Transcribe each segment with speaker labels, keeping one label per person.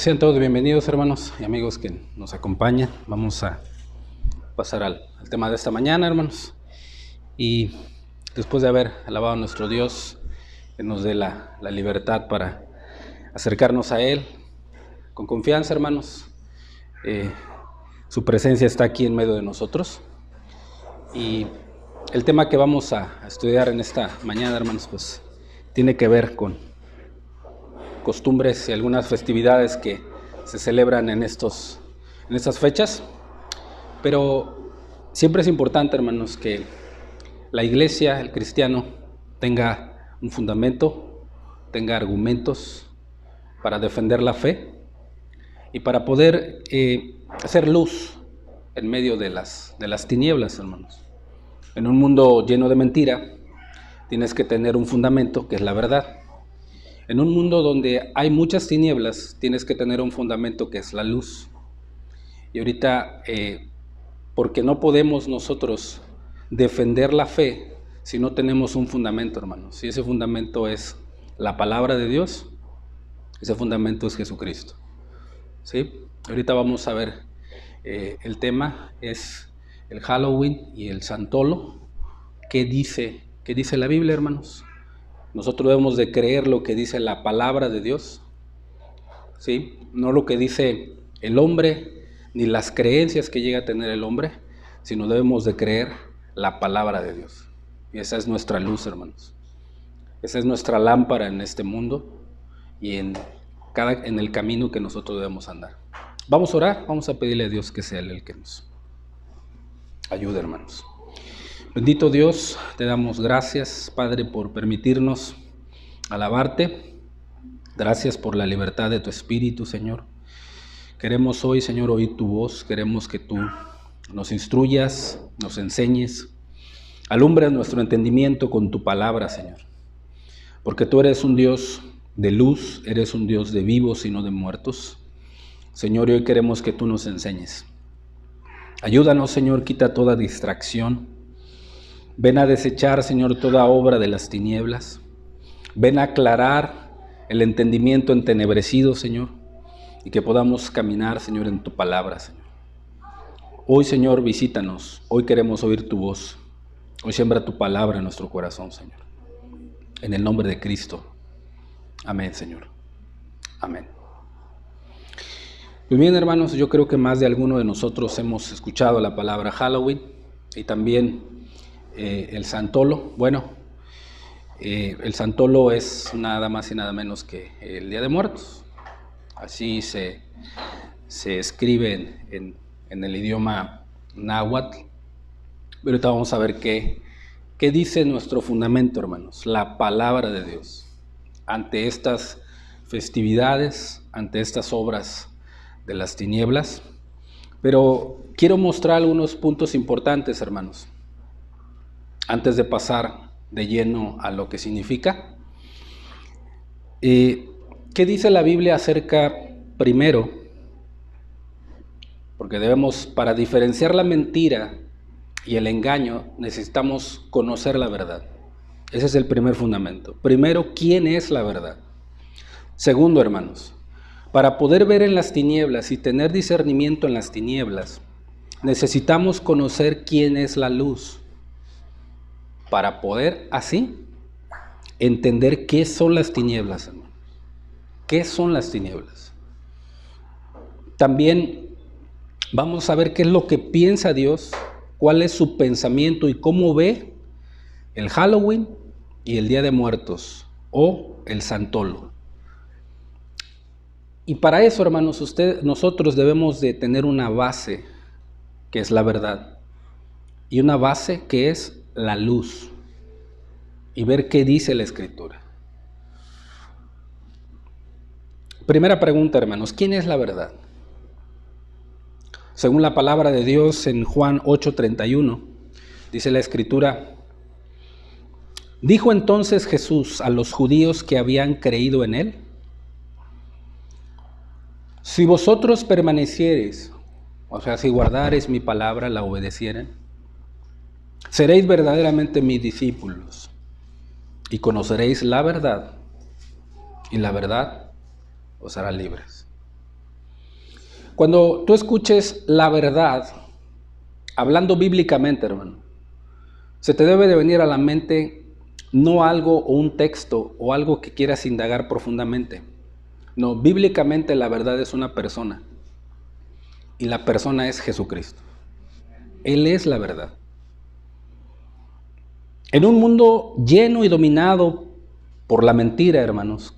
Speaker 1: Sean todos bienvenidos, hermanos y amigos que nos acompañan. Vamos a pasar al tema de esta mañana, hermanos. Y después de haber alabado a nuestro Dios, que nos dé la libertad para acercarnos a Él con confianza, hermanos. Su presencia está aquí en medio de nosotros. Y el tema que vamos a estudiar en esta mañana, hermanos, pues tiene que ver con costumbres y algunas festividades que se celebran en estas fechas, pero siempre es importante, hermanos, que la iglesia, el cristiano, tenga un fundamento, tenga argumentos para defender la fe y para poder hacer luz en medio de las tinieblas, hermanos. En un mundo lleno de mentira, tienes que tener un fundamento que es la verdad. En un mundo donde hay muchas tinieblas, tienes que tener un fundamento que es la luz. Y ahorita, porque no podemos nosotros defender la fe si no tenemos un fundamento, hermanos. Y ese fundamento es la palabra de Dios, ese fundamento es Jesucristo. ¿Sí? Ahorita vamos a ver, el tema es el Halloween y el Santolo. ¿Qué dice la Biblia, hermanos? Nosotros debemos de creer lo que dice la palabra de Dios, ¿sí? No lo que dice el hombre, ni las creencias que llega a tener el hombre, sino debemos de creer la palabra de Dios. Y esa es nuestra luz, hermanos. Esa es nuestra lámpara en este mundo y en el camino que nosotros debemos andar. Vamos a orar, vamos a pedirle a Dios que sea Él el que nos ayude, hermanos. Bendito Dios, te damos gracias, Padre, por permitirnos alabarte. Gracias por la libertad de tu Espíritu, Señor. Queremos hoy, Señor, oír tu voz. Queremos que tú nos instruyas, nos enseñes. Alumbras nuestro entendimiento con tu palabra, Señor. Porque tú eres un Dios de luz, eres un Dios de vivos y no de muertos. Señor, y hoy queremos que tú nos enseñes. Ayúdanos, Señor, quita toda distracción. Ven a desechar, Señor, toda obra de las tinieblas. Ven a aclarar el entendimiento entenebrecido, Señor, y que podamos caminar, Señor, en tu palabra, Señor. Hoy, Señor, visítanos. Hoy queremos oír tu voz. Hoy siembra tu palabra en nuestro corazón, Señor. En el nombre de Cristo. Amén, Señor. Amén. Muy bien, hermanos, yo creo que más de alguno de nosotros hemos escuchado la palabra Halloween y también el Santolo. Bueno, el Santolo es nada más y nada menos que el Día de Muertos. Así se escribe en el idioma náhuatl. Pero ahorita vamos a ver qué dice nuestro fundamento, hermanos, la palabra de Dios, ante estas festividades, ante estas obras de las tinieblas. Pero quiero mostrar algunos puntos importantes, hermanos, antes de pasar de lleno a lo que significa. ¿Qué dice la Biblia acerca, primero? Porque debemos, para diferenciar la mentira y el engaño, necesitamos conocer la verdad. Ese es el primer fundamento. Primero, ¿quién es la verdad? Segundo, hermanos, para poder ver en las tinieblas y tener discernimiento en las tinieblas, necesitamos conocer quién es la luz, para poder así entender qué son las tinieblas, hermanos. ¿Qué son las tinieblas? También vamos a ver qué es lo que piensa Dios, cuál es su pensamiento y cómo ve el Halloween y el Día de Muertos o el Santolo. Y para eso, hermanos, nosotros debemos de tener una base que es la verdad y una base que es la luz y ver qué dice la Escritura. Primera pregunta, hermanos, ¿quién es la verdad? Según la palabra de Dios en Juan 8:31, dice la Escritura: dijo entonces Jesús a los judíos que habían creído en él: si vosotros permaneciereis, o sea, si guardareis mi palabra, la obedecieran, seréis verdaderamente mis discípulos y conoceréis la verdad, y la verdad os hará libres. Cuando tú escuches la verdad, hablando bíblicamente, hermano, se te debe de venir a la mente no algo o un texto o algo que quieras indagar profundamente. No, bíblicamente la verdad es una persona y la persona es Jesucristo. Él es la verdad. En un mundo lleno y dominado por la mentira, hermanos,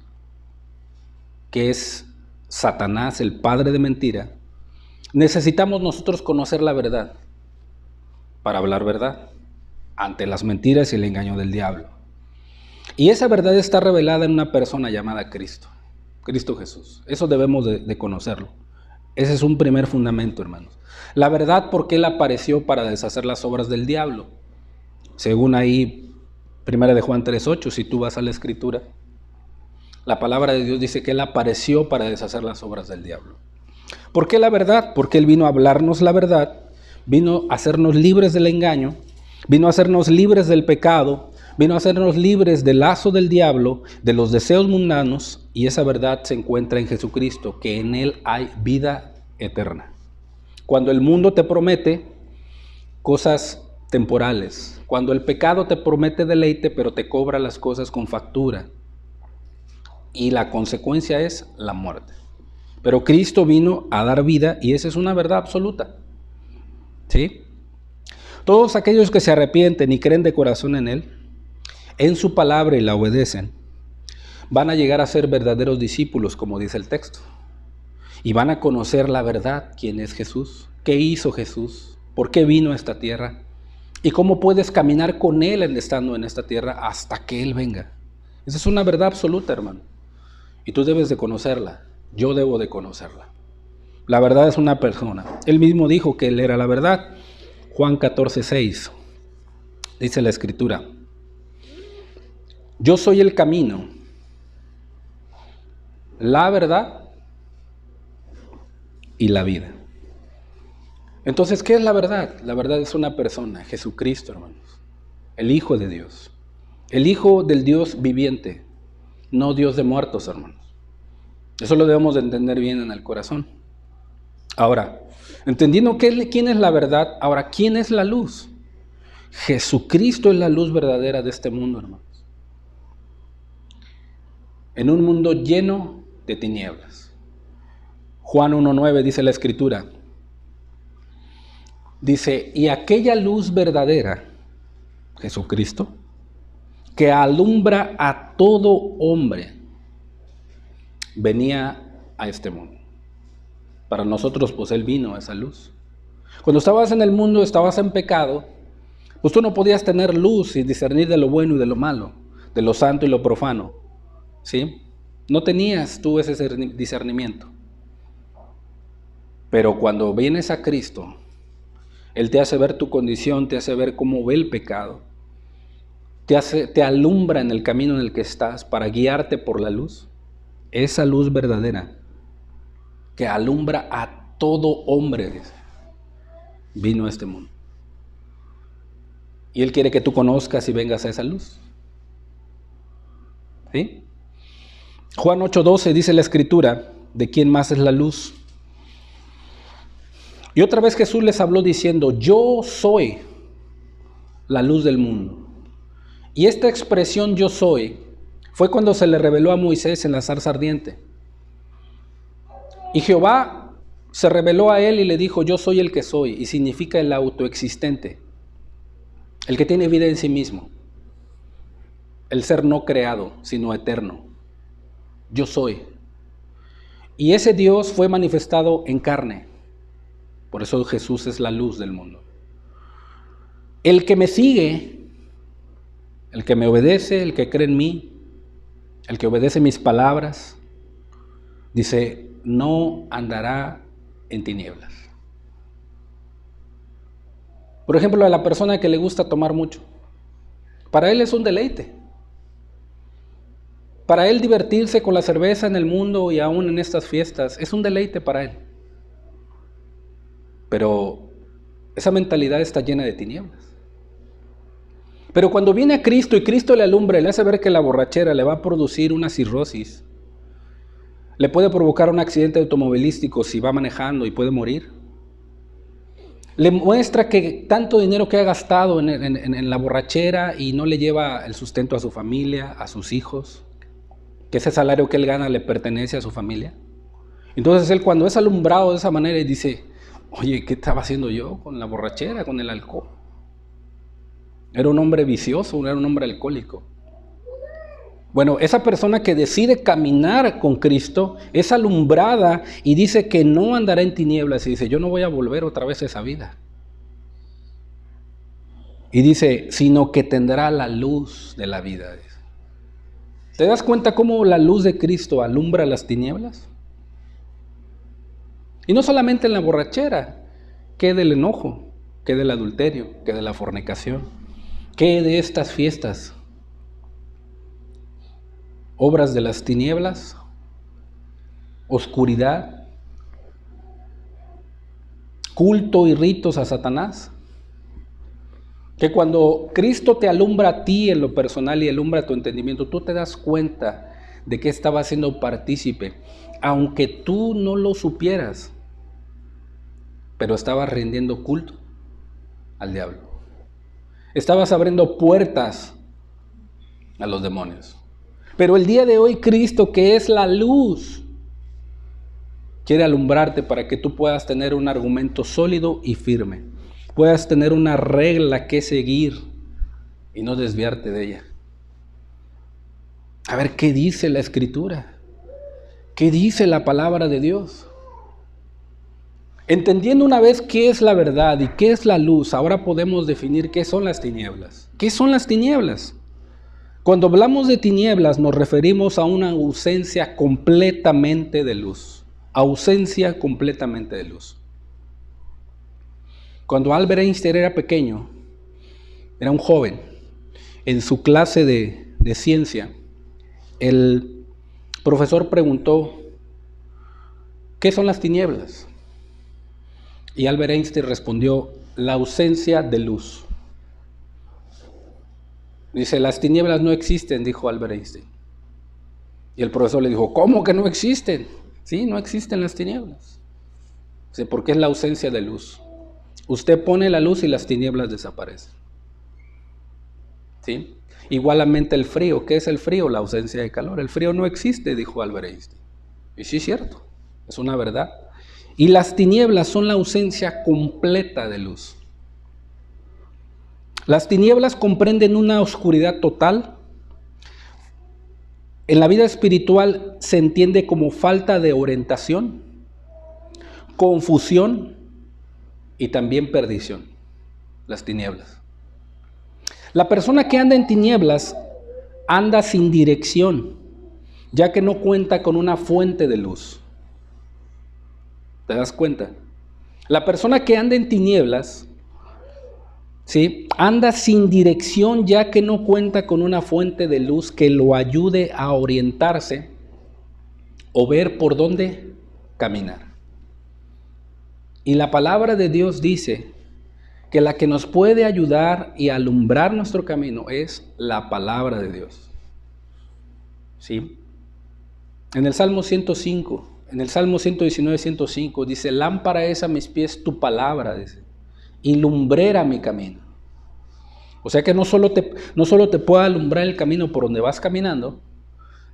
Speaker 1: que es Satanás, el padre de mentira, necesitamos nosotros conocer la verdad para hablar verdad ante las mentiras y el engaño del diablo. Y esa verdad está revelada en una persona llamada Cristo, Cristo Jesús. Eso debemos de conocerlo. Ese es un primer fundamento, hermanos. La verdad, porque Él apareció para deshacer las obras del diablo. Según ahí, 1 de Juan 3:8, si tú vas a la Escritura, la palabra de Dios dice que Él apareció para deshacer las obras del diablo. ¿Por qué la verdad? Porque Él vino a hablarnos la verdad, vino a hacernos libres del engaño, vino a hacernos libres del pecado, vino a hacernos libres del lazo del diablo, de los deseos mundanos, y esa verdad se encuentra en Jesucristo, que en Él hay vida eterna. Cuando el mundo te promete cosas temporales, cuando el pecado te promete deleite, pero te cobra las cosas con factura, y la consecuencia es la muerte. Pero Cristo vino a dar vida, y esa es una verdad absoluta. ¿Sí? Todos aquellos que se arrepienten y creen de corazón en Él, en su palabra y la obedecen, van a llegar a ser verdaderos discípulos, como dice el texto. Y van a conocer la verdad, quién es Jesús, qué hizo Jesús, por qué vino a esta tierra, y cómo puedes caminar con Él estando en esta tierra hasta que Él venga. Esa es una verdad absoluta, hermano. Y tú debes de conocerla, yo debo de conocerla. La verdad es una persona. Él mismo dijo que Él era la verdad. Juan 14:6, dice la Escritura: yo soy el camino, la verdad y la vida. Entonces, ¿qué es la verdad? La verdad es una persona, Jesucristo, hermanos, el Hijo de Dios, el Hijo del Dios viviente, no Dios de muertos, hermanos. Eso lo debemos de entender bien en el corazón. Ahora, entendiendo quién es la verdad, ahora, ¿quién es la luz? Jesucristo es la luz verdadera de este mundo, hermanos. En un mundo lleno de tinieblas. Juan 1:9 dice la Escritura. Dice, y aquella luz verdadera, Jesucristo, que alumbra a todo hombre, venía a este mundo. Para nosotros, pues Él vino a esa luz. Cuando estabas en el mundo, estabas en pecado, pues tú no podías tener luz y discernir de lo bueno y de lo malo, de lo santo y lo profano. ¿Sí? No tenías tú ese discernimiento. Pero cuando vienes a Cristo, Él te hace ver tu condición, te hace ver cómo ve el pecado, te alumbra en el camino en el que estás para guiarte por la luz. Esa luz verdadera que alumbra a todo hombre, dice, vino a este mundo. Y Él quiere que tú conozcas y vengas a esa luz. ¿Sí? Juan 8:12 dice la Escritura, ¿de quién más es la luz? Y otra vez Jesús les habló diciendo, yo soy la luz del mundo. Y esta expresión yo soy fue cuando se le reveló a Moisés en la zarza ardiente. Y Jehová se reveló a él y le dijo, yo soy el que soy, y significa el autoexistente, el que tiene vida en sí mismo, el ser no creado, sino eterno. Yo soy. Y ese Dios fue manifestado en carne. Por eso Jesús es la luz del mundo. El que me sigue, el que me obedece, el que cree en mí, el que obedece mis palabras, dice, no andará en tinieblas. Por ejemplo, a la persona que le gusta tomar mucho, para él es un deleite. Para él divertirse con la cerveza en el mundo y aún en estas fiestas es un deleite para él. Pero esa mentalidad está llena de tinieblas. Pero cuando viene a Cristo y Cristo le alumbra y le hace ver que la borrachera le va a producir una cirrosis, Le puede provocar un accidente automovilístico si va manejando y puede morir. Le muestra que tanto dinero que ha gastado en la borrachera y no le lleva el sustento a su familia, a sus hijos, que ese salario que él gana le pertenece a su familia. Entonces él, cuando es alumbrado de esa manera, dice: oye, ¿qué estaba haciendo yo con la borrachera, con el alcohol? Era un hombre vicioso, era un hombre alcohólico. Bueno, esa persona que decide caminar con Cristo es alumbrada y dice que no andará en tinieblas, y dice: yo no voy a volver otra vez a esa vida. Y dice: sino que tendrá la luz de la vida. ¿Te das cuenta cómo la luz de Cristo alumbra las tinieblas? Y no solamente en la borrachera, ¿qué del enojo? ¿Qué del adulterio? ¿Qué de la fornicación? ¿Qué de estas fiestas? Obras de las tinieblas, oscuridad, culto y ritos a Satanás. Que cuando Cristo te alumbra a ti en lo personal y alumbra tu entendimiento, tú te das cuenta de que estaba siendo partícipe, aunque tú no lo supieras, pero estabas rindiendo culto al diablo. Estabas abriendo puertas a los demonios. Pero el día de hoy Cristo, que es la luz, quiere alumbrarte para que tú puedas tener un argumento sólido y firme. Puedas tener una regla que seguir y no desviarte de ella. A ver, ¿qué dice la Escritura? ¿Qué dice la palabra de Dios? Entendiendo una vez qué es la verdad y qué es la luz, ahora podemos definir qué son las tinieblas. ¿Qué son las tinieblas? Cuando hablamos de tinieblas nos referimos a una ausencia completamente de luz. Ausencia completamente de luz. Cuando Albert Einstein era pequeño, era un joven, en su clase de ciencia, el profesor preguntó: ¿qué son las tinieblas? Y Albert Einstein respondió: la ausencia de luz. Dice: las tinieblas no existen, dijo Albert Einstein. Y el profesor le dijo: ¿cómo que no existen? Sí, no existen las tinieblas. Dice: porque es la ausencia de luz. Usted pone la luz y las tinieblas desaparecen. ¿Sí? Igualmente el frío. ¿Qué es el frío? La ausencia de calor. El frío no existe, dijo Albert Einstein. Y sí es cierto, es una verdad. Y las tinieblas son la ausencia completa de luz. Las tinieblas comprenden una oscuridad total. En la vida espiritual se entiende como falta de orientación, confusión y también perdición. Las tinieblas. La persona que anda en tinieblas anda sin dirección, ya que no cuenta con una fuente de luz. ¿Te das cuenta? La persona que anda en tinieblas, ¿sí?, anda sin dirección, ya que no cuenta con una fuente de luz que lo ayude a orientarse o ver por dónde caminar. Y la palabra de Dios dice que la que nos puede ayudar y alumbrar nuestro camino es la palabra de Dios. ¿Sí? En el Salmo 105, en el Salmo 119, 105, dice: lámpara es a mis pies tu palabra, dice, y lumbrera mi camino. O sea que no solo te puede alumbrar el camino por donde vas caminando,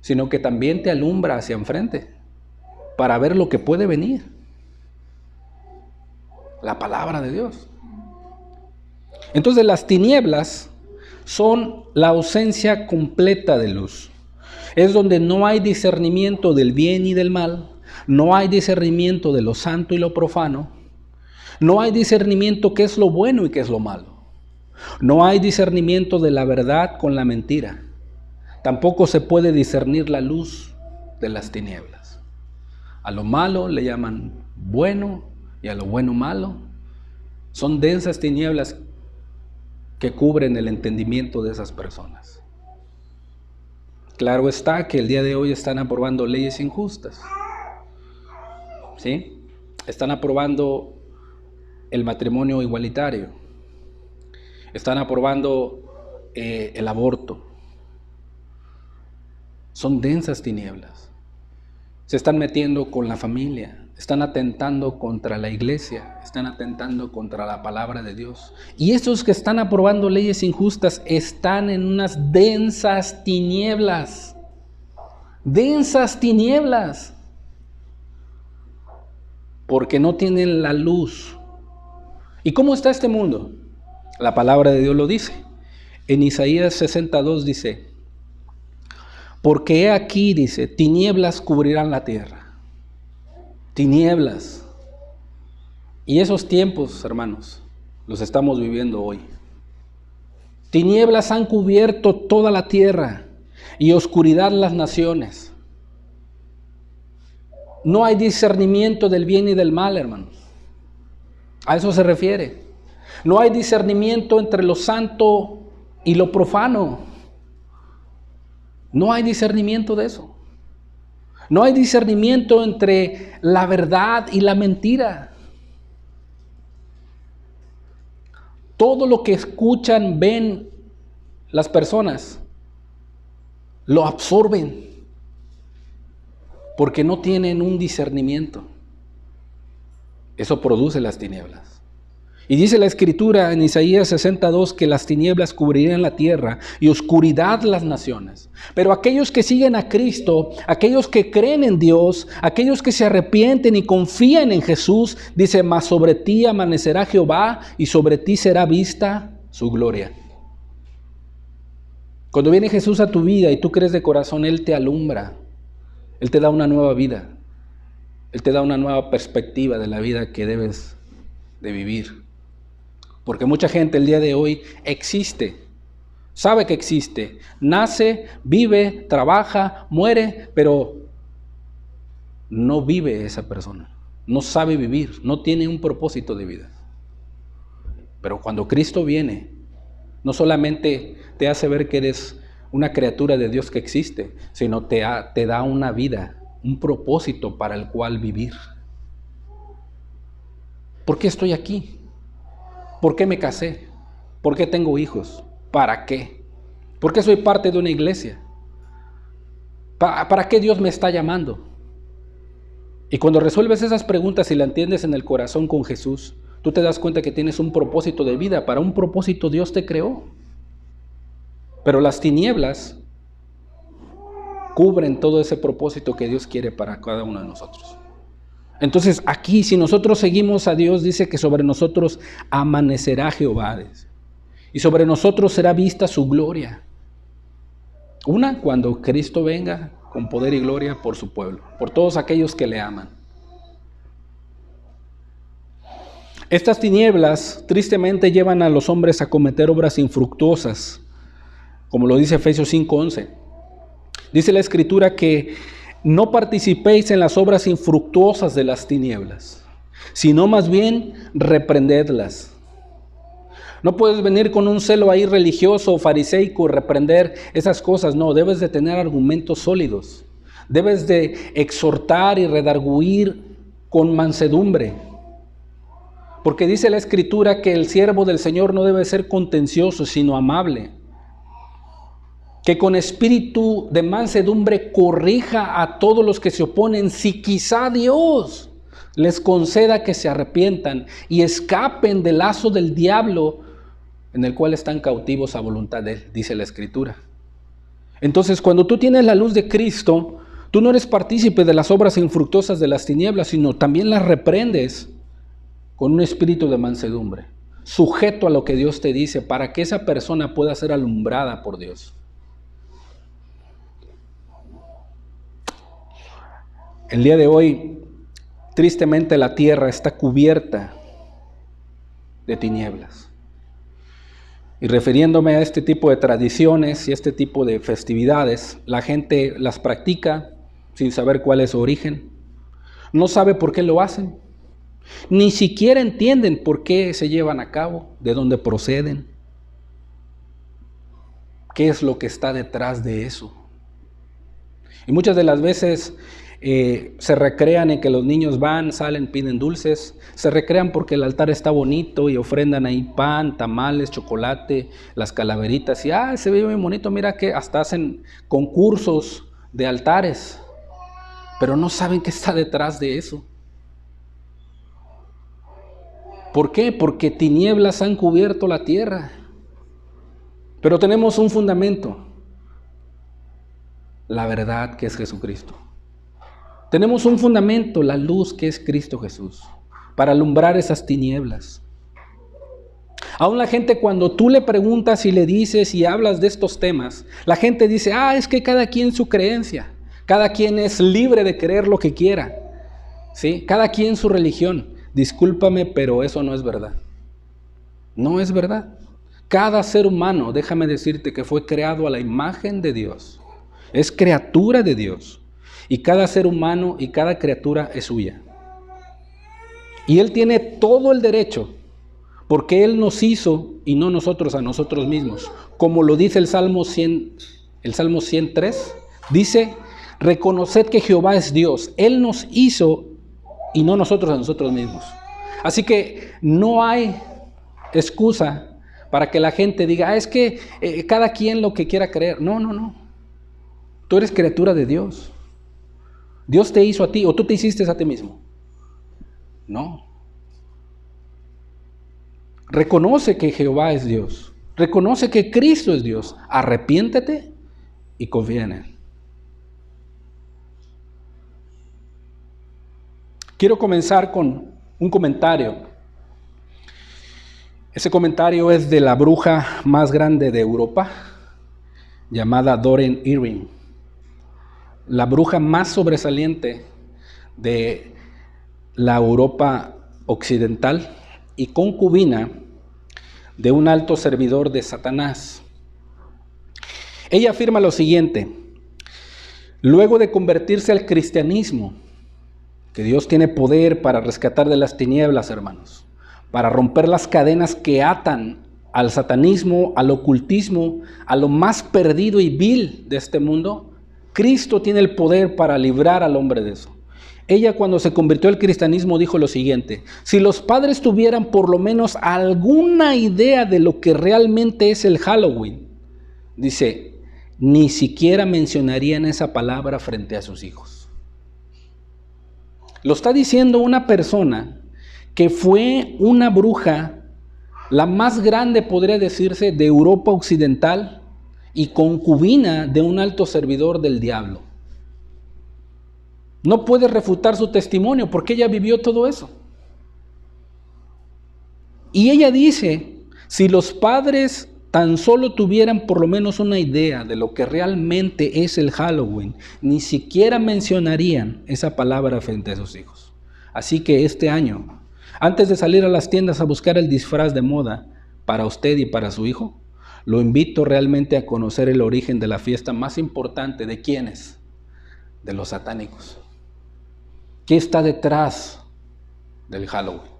Speaker 1: sino que también te alumbra hacia enfrente, para ver lo que puede venir. La palabra de Dios. Entonces las tinieblas son la ausencia completa de luz. Es donde no hay discernimiento del bien y del mal, no hay discernimiento de lo santo y lo profano, no hay discernimiento qué es lo bueno y qué es lo malo, no hay discernimiento de la verdad con la mentira, tampoco se puede discernir la luz de las tinieblas. A lo malo le llaman bueno y a lo bueno malo. Son densas tinieblas que cubren el entendimiento de esas personas. Claro está que el día de hoy están aprobando leyes injustas, ¿sí? Están aprobando el matrimonio igualitario, están aprobando el aborto. Son densas tinieblas. se están metiendo con la familia, están atentando contra la iglesia, están atentando contra la palabra de Dios. Y esos que están aprobando leyes injustas están en unas densas tinieblas. Densas tinieblas. Porque no tienen la luz. ¿Y cómo está este mundo? La palabra de Dios lo dice. En Isaías 62 dice: porque he aquí, dice, tinieblas cubrirán la tierra. Tinieblas. Y esos tiempos, hermanos, los estamos viviendo hoy. Tinieblas han cubierto toda la tierra y oscuridad las naciones. No hay discernimiento del bien y del mal, hermanos. A eso se refiere. No hay discernimiento entre lo santo y lo profano. No hay discernimiento de eso. No hay discernimiento entre la verdad y la mentira. Todo lo que escuchan, ven las personas, lo absorben porque no tienen un discernimiento. Eso produce las tinieblas. Y dice la Escritura en Isaías 62 que las tinieblas cubrirían la tierra y oscuridad las naciones. Pero aquellos que siguen a Cristo, aquellos que creen en Dios, aquellos que se arrepienten y confían en Jesús, dice: mas sobre ti amanecerá Jehová y sobre ti será vista su gloria. Cuando viene Jesús a tu vida y tú crees de corazón, Él te alumbra. Él te da una nueva vida. Él te da una nueva perspectiva de la vida que debes de vivir. Porque mucha gente el día de hoy existe, sabe que existe, nace, vive, trabaja, muere, pero no vive esa persona, no sabe vivir, no tiene un propósito de vida. Pero cuando Cristo viene, no solamente te hace ver que eres una criatura de Dios que existe, sino te da una vida, un propósito para el cual vivir. ¿Por qué estoy aquí? ¿Por qué me casé? ¿Por qué tengo hijos? ¿Para qué? ¿Por qué soy parte de una iglesia? ¿Para qué Dios me está llamando? Y cuando resuelves esas preguntas y la entiendes en el corazón con Jesús, tú te das cuenta que tienes un propósito de vida. Para un propósito Dios te creó. Pero las tinieblas cubren todo ese propósito que Dios quiere para cada uno de nosotros. Entonces aquí, si nosotros seguimos a Dios, dice que sobre nosotros amanecerá Jehová, y sobre nosotros será vista su gloria. Cuando Cristo venga con poder y gloria por su pueblo, por todos aquellos que le aman. Estas tinieblas tristemente llevan a los hombres a cometer obras infructuosas, como lo dice Efesios 5:11. Dice la Escritura que no participéis en las obras infructuosas de las tinieblas, sino más bien reprendedlas. No puedes venir con un celo ahí religioso o fariseico y reprender esas cosas. No, debes de tener argumentos sólidos. Debes de exhortar y redarguir con mansedumbre. Porque dice la Escritura que el siervo del Señor no debe ser contencioso, sino amable. Que con espíritu de mansedumbre corrija a todos los que se oponen, si quizá Dios les conceda que se arrepientan y escapen del lazo del diablo en el cual están cautivos a voluntad de Él, dice la Escritura. Entonces, cuando tú tienes la luz de Cristo, tú no eres partícipe de las obras infructuosas de las tinieblas, sino también las reprendes con un espíritu de mansedumbre, sujeto a lo que Dios te dice, para que esa persona pueda ser alumbrada por Dios. El día de hoy, tristemente, la tierra está cubierta de tinieblas. Y refiriéndome a este tipo de tradiciones y este tipo de festividades, la gente las practica sin saber cuál es su origen. No sabe por qué lo hacen. Ni siquiera entienden por qué se llevan a cabo, de dónde proceden. ¿Qué es lo que está detrás de eso? Y muchas de las veces se recrean en que los niños van, salen, piden dulces, se recrean porque el altar está bonito y ofrendan ahí pan, tamales, chocolate, las calaveritas y se ve muy bonito, mira que hasta hacen concursos de altares, pero no saben qué está detrás de eso. ¿Por qué? Porque tinieblas han cubierto la tierra. Pero tenemos un fundamento, la verdad que es Jesucristo. Tenemos un fundamento, la luz que es Cristo Jesús, para alumbrar esas tinieblas. Aún la gente, cuando tú le preguntas y le dices y hablas de estos temas, la gente dice, es que cada quien su creencia, cada quien es libre de creer lo que quiera, ¿sí? Cada quien su religión. Discúlpame, pero eso no es verdad. No es verdad. Cada ser humano, déjame decirte que fue creado a la imagen de Dios. Es criatura de Dios. Y cada ser humano y cada criatura es suya. Y Él tiene todo el derecho, porque Él nos hizo y no nosotros a nosotros mismos. Como lo dice el Salmo 103, dice, reconoced que Jehová es Dios. Él nos hizo y no nosotros a nosotros mismos. Así que no hay excusa para que la gente diga, es que cada quien lo que quiera creer. No. Tú eres criatura de Dios. Dios te hizo a ti, o tú te hiciste a ti mismo. No. Reconoce que Jehová es Dios. Reconoce que Cristo es Dios. Arrepiéntete y confía en Él. Quiero comenzar con un comentario. Ese comentario es de la bruja más grande de Europa, llamada Doreen Irving. La bruja más sobresaliente de la Europa occidental y concubina de un alto servidor de Satanás. Ella afirma lo siguiente: luego de convertirse al cristianismo, que Dios tiene poder para rescatar de las tinieblas, hermanos, para romper las cadenas que atan al satanismo, al ocultismo, a lo más perdido y vil de este mundo, Cristo tiene el poder para librar al hombre de eso. Ella, cuando se convirtió al cristianismo, dijo lo siguiente: si los padres tuvieran por lo menos alguna idea de lo que realmente es el Halloween, dice, ni siquiera mencionarían esa palabra frente a sus hijos. Lo está diciendo una persona que fue una bruja, la más grande, podría decirse, de Europa occidental, y concubina de un alto servidor del diablo. No puede refutar su testimonio porque ella vivió todo eso. Y ella dice, si los padres tan solo tuvieran por lo menos una idea de lo que realmente es el Halloween, ni siquiera mencionarían esa palabra frente a sus hijos. Así que este año, antes de salir a las tiendas a buscar el disfraz de moda para usted y para su hijo, lo invito realmente a conocer el origen de la fiesta más importante. ¿De quiénes? De los satánicos. ¿Qué está detrás del Halloween?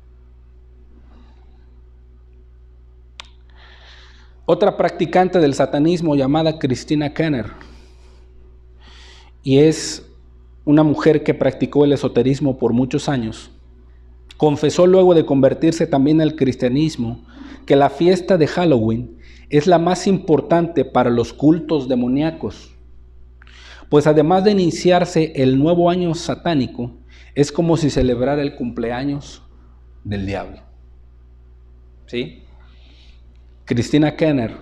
Speaker 1: Otra practicante del satanismo llamada Christina Kenner, y es una mujer que practicó el esoterismo por muchos años, confesó luego de convertirse también al cristianismo que la fiesta de Halloween es la más importante para los cultos demoníacos, pues además de iniciarse el nuevo año satánico, es como si celebrara el cumpleaños del diablo. ¿Sí? Christina Kenner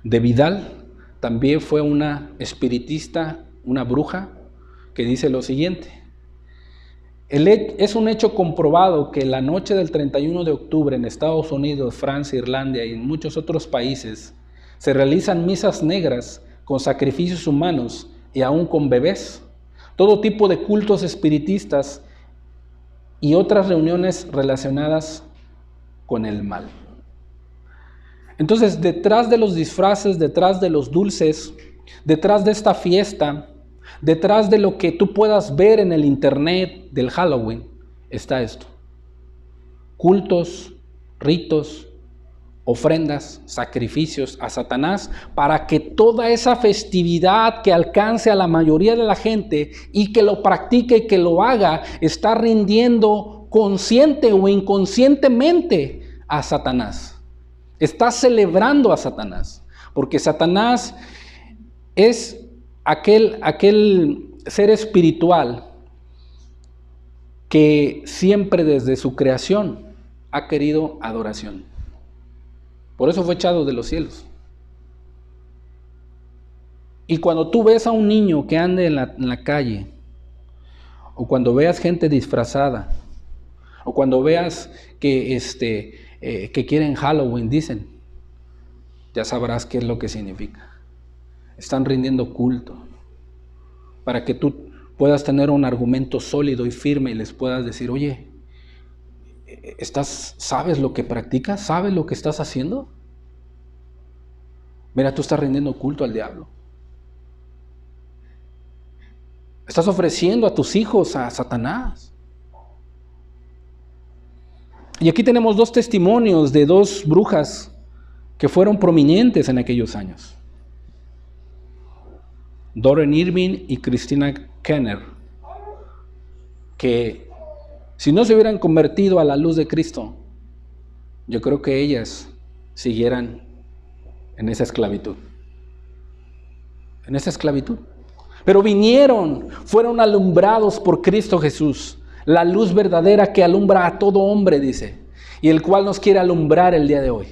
Speaker 1: de Vidal también fue una espiritista, una bruja, que dice lo siguiente: es un hecho comprobado que la noche del 31 de octubre en Estados Unidos, Francia, Irlanda y en muchos otros países se realizan misas negras con sacrificios humanos y aún con bebés, todo tipo de cultos espiritistas y otras reuniones relacionadas con el mal. Entonces, detrás de los disfraces, detrás de los dulces, detrás de esta fiesta, detrás de lo que tú puedas ver en el internet del Halloween, está esto: cultos, ritos, ofrendas, sacrificios a Satanás, para que toda esa festividad que alcance a la mayoría de la gente y que lo practique y que lo haga, está rindiendo consciente o inconscientemente a Satanás. Está celebrando a Satanás, porque Satanás es aquel ser espiritual que siempre desde su creación ha querido adoración. Por eso fue echado de los cielos. Y cuando tú ves a un niño que ande en la calle, o cuando veas gente disfrazada, o cuando veas que quieren Halloween, dicen, ya sabrás qué es lo que significa. Están rindiendo culto para que tú puedas tener un argumento sólido y firme y les puedas decir, oye, ¿sabes lo que practicas? ¿Sabes lo que estás haciendo? Mira, tú estás rindiendo culto al diablo. Estás ofreciendo a tus hijos a Satanás. Y aquí tenemos dos testimonios de dos brujas que fueron prominentes en aquellos años. Doreen Irving y Christina Kenner, que si no se hubieran convertido a la luz de Cristo, yo creo que ellas siguieran en esa esclavitud. En esa esclavitud. Pero vinieron, fueron alumbrados por Cristo Jesús, la luz verdadera que alumbra a todo hombre, dice, y el cual nos quiere alumbrar el día de hoy.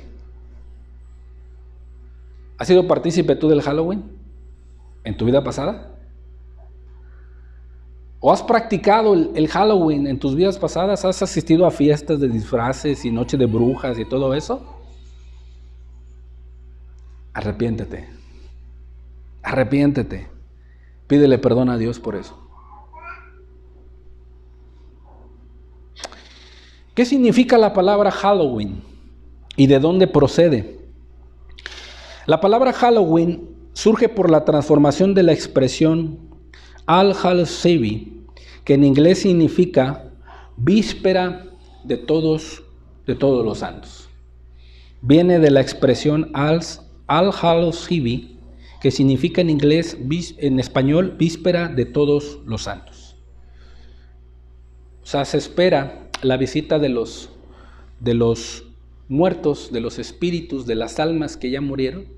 Speaker 1: ¿Has sido partícipe tú del Halloween en tu vida pasada? ¿O has practicado el Halloween en tus vidas pasadas? ¿Has asistido a fiestas de disfraces y noche de brujas y todo eso? Arrepiéntete. Arrepiéntete. Pídele perdón a Dios por eso. ¿Qué significa la palabra Halloween? ¿Y de dónde procede? La palabra Halloween surge por la transformación de la expresión All Hallows Eve, que en inglés significa víspera de todos los santos. Viene de la expresión All Hallows Eve, que significa en inglés, en español, víspera de todos los santos. O sea, se espera la visita de los muertos, de los espíritus, de las almas que ya murieron,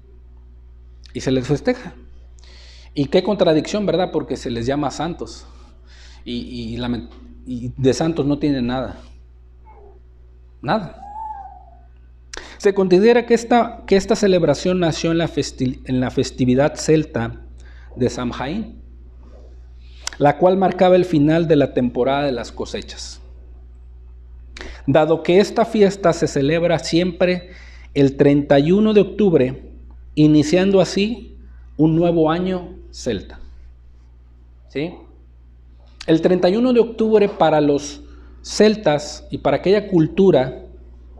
Speaker 1: y se les festeja. Y qué contradicción, ¿verdad? Porque se les llama santos, y de santos no tienen nada. Nada. Se considera que esta celebración nació en la festividad celta de Samhain, la cual marcaba el final de la temporada de las cosechas. Dado que esta fiesta se celebra siempre el 31 de octubre, iniciando así un nuevo año celta. ¿Sí? El 31 de octubre para los celtas y para aquella cultura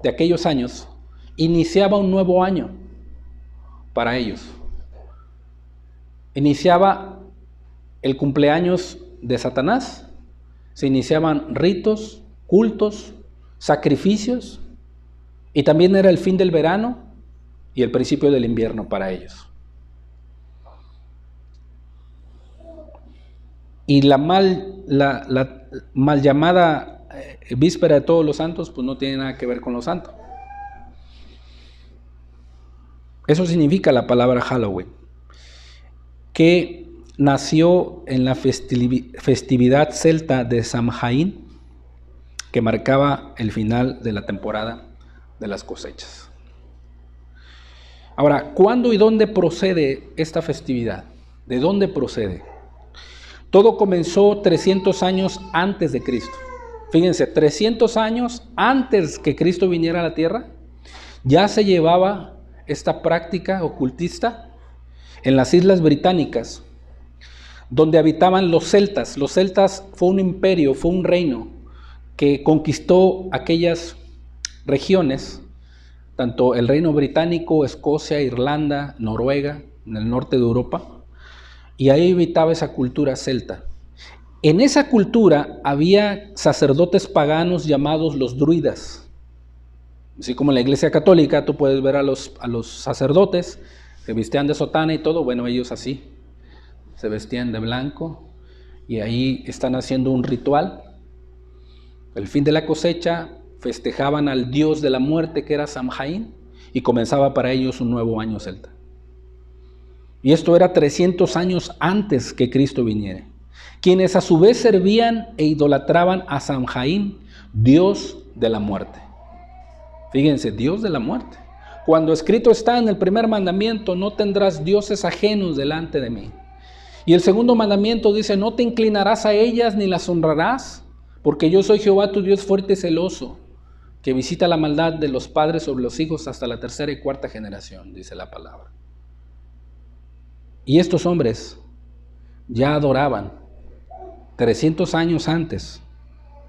Speaker 1: de aquellos años, iniciaba un nuevo año para ellos. Iniciaba el cumpleaños de Satanás, se iniciaban ritos, cultos, sacrificios, y también era el fin del verano y el principio del invierno para ellos. Y la mal llamada víspera de todos los santos, pues no tiene nada que ver con los santos. Eso significa la palabra Halloween, que nació en la festividad celta de Samhain, que marcaba el final de la temporada de las cosechas. Ahora, ¿cuándo y dónde procede esta festividad? ¿De dónde procede? Todo comenzó 300 años antes de Cristo. Fíjense, 300 años antes que Cristo viniera a la tierra, ya se llevaba esta práctica ocultista en las Islas Británicas, donde habitaban los celtas. Los celtas fue un imperio, fue un reino que conquistó aquellas regiones, tanto el reino británico, Escocia, Irlanda, Noruega, en el norte de Europa, y ahí habitaba esa cultura celta. En esa cultura había sacerdotes paganos llamados los druidas. Así como en la iglesia católica tú puedes ver a los sacerdotes que vestían de sotana y todo, bueno, ellos así, se vestían de blanco y ahí están haciendo un ritual. El fin de la cosecha, festejaban al dios de la muerte que era Samhain y comenzaba para ellos un nuevo año celta. Y esto era 300 años antes que Cristo viniera. quienes a su vez servían e idolatraban a Samhain, dios de la muerte. Fíjense, dios de la muerte. Cuando escrito está en el primer mandamiento, no tendrás dioses ajenos delante de mí. Y el segundo mandamiento dice, no te inclinarás a ellas ni las honrarás, porque yo soy Jehová tu Dios fuerte y celoso, que visita la maldad de los padres sobre los hijos hasta la tercera y cuarta generación, dice la palabra. Y estos hombres ya adoraban 300 años antes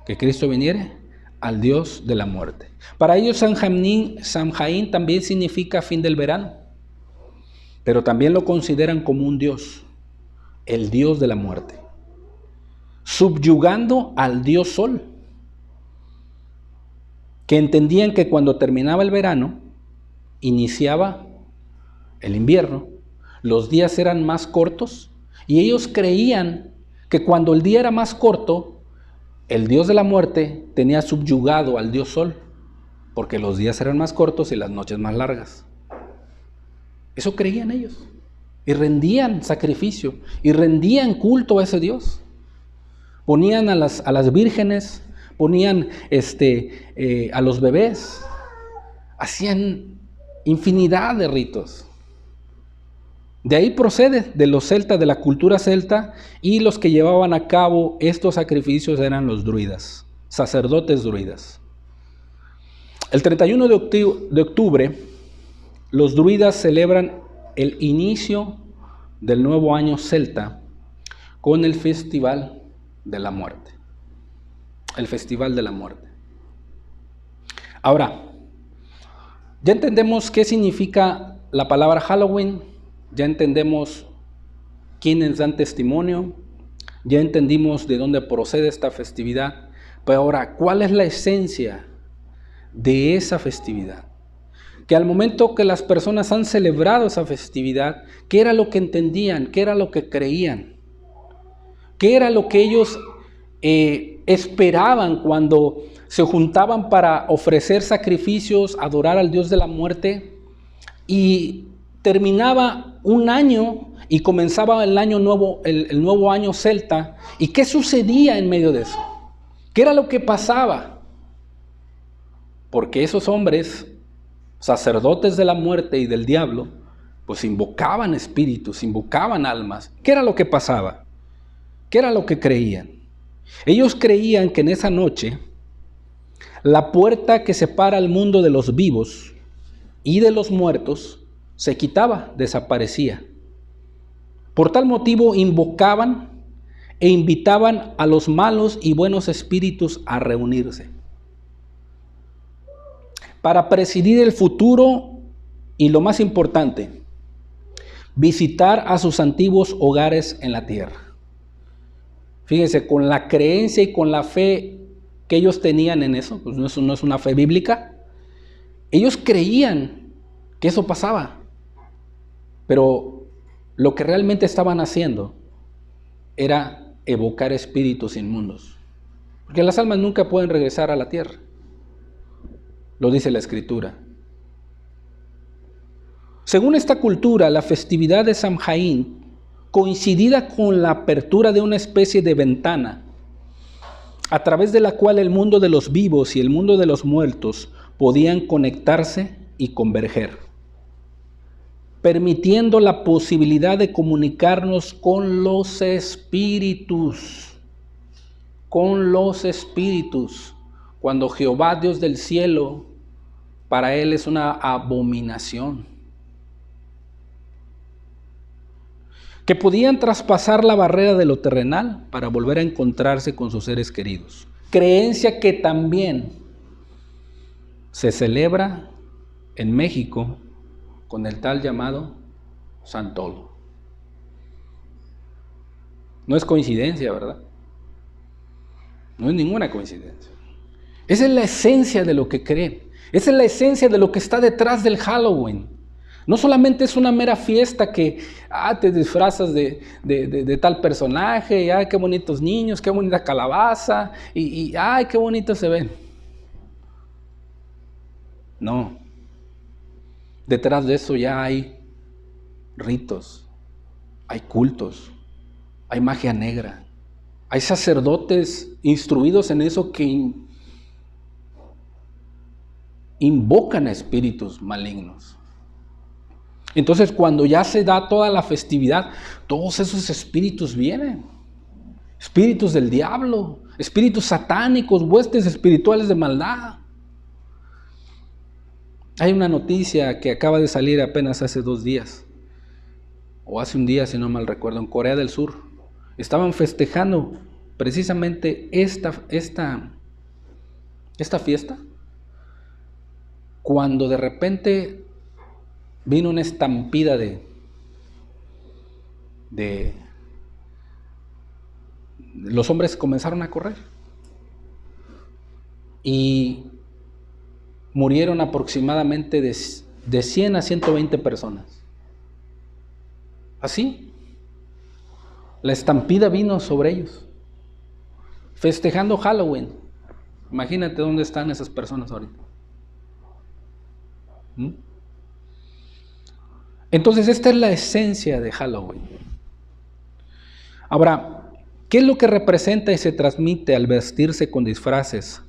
Speaker 1: que Cristo viniere al Dios de la muerte. Para ellos Samhain también significa fin del verano, pero también lo consideran como un Dios, el Dios de la muerte, subyugando al Dios Sol, que entendían que cuando terminaba el verano, iniciaba el invierno, los días eran más cortos, y ellos creían que cuando el día era más corto, el Dios de la muerte tenía subyugado al Dios Sol, porque los días eran más cortos y las noches más largas. Eso creían ellos, y rendían sacrificio, y rendían culto a ese Dios. Ponían a las vírgenes, ponían a los bebés, hacían infinidad de ritos. De ahí procede, de los celtas, de la cultura celta, y los que llevaban a cabo estos sacrificios eran los druidas, sacerdotes druidas. El 31 de octubre, los druidas celebran el inicio del nuevo año celta con el Festival de la Muerte. El Festival de la Muerte. Ahora, ya entendemos qué significa la palabra Halloween, ya entendemos quiénes dan testimonio, ya entendimos de dónde procede esta festividad, pero ahora, ¿cuál es la esencia de esa festividad? Que al momento que las personas han celebrado esa festividad, ¿qué era lo que entendían? ¿Qué era lo que creían? ¿Qué era lo que ellos esperaban cuando se juntaban para ofrecer sacrificios, adorar al Dios de la muerte? Y terminaba un año y comenzaba el año nuevo, el nuevo año celta. ¿Y qué sucedía en medio de eso? ¿Qué era lo que pasaba? Porque esos hombres, sacerdotes de la muerte y del diablo, pues invocaban espíritus, invocaban almas. ¿Qué era lo que pasaba? ¿Qué era lo que creían? Ellos creían que en esa noche la puerta que separa al mundo de los vivos y de los muertos se quitaba, desaparecía. Por tal motivo invocaban e invitaban a los malos y buenos espíritus a reunirse para presidir el futuro y, lo más importante, visitar a sus antiguos hogares en la tierra. Fíjense, con la creencia y con la fe que ellos tenían en eso, pues no es una fe bíblica, ellos creían que eso pasaba, pero lo que realmente estaban haciendo era evocar espíritus inmundos, porque las almas nunca pueden regresar a la tierra, lo dice la Escritura. Según esta cultura, la festividad de Samhain, coincidida con la apertura de una especie de ventana, a través de la cual el mundo de los vivos y el mundo de los muertos podían conectarse y converger, permitiendo la posibilidad de comunicarnos con los espíritus, cuando Jehová, Dios del cielo, para él es una abominación. Que podían traspasar la barrera de lo terrenal para volver a encontrarse con sus seres queridos. Creencia que también se celebra en México con el tal llamado Santolo. No es coincidencia, ¿verdad? No es ninguna coincidencia. Esa es la esencia de lo que creen. Esa es la esencia de lo que está detrás del Halloween. No solamente es una mera fiesta que te disfrazas de tal personaje, y qué bonitos niños, qué bonita calabaza, y qué bonitos se ven. No. Detrás de eso ya hay ritos, hay cultos, hay magia negra, Hay sacerdotes instruidos en eso que invocan a espíritus malignos. Entonces, cuando ya se da toda la festividad, todos esos espíritus vienen. Espíritus del diablo, espíritus satánicos, huestes espirituales de maldad. Hay una noticia que acaba de salir apenas hace 2 días, o hace un día, si no mal recuerdo, en Corea del Sur. Estaban festejando precisamente esta fiesta, cuando de repente vino una estampida de los hombres comenzaron a correr y murieron aproximadamente de 100 a 120 personas. Así, la estampida vino sobre ellos, festejando Halloween. Imagínate dónde están esas personas ahorita. Entonces, esta es la esencia de Halloween. Ahora, ¿qué es lo que representa y se transmite al vestirse con disfraces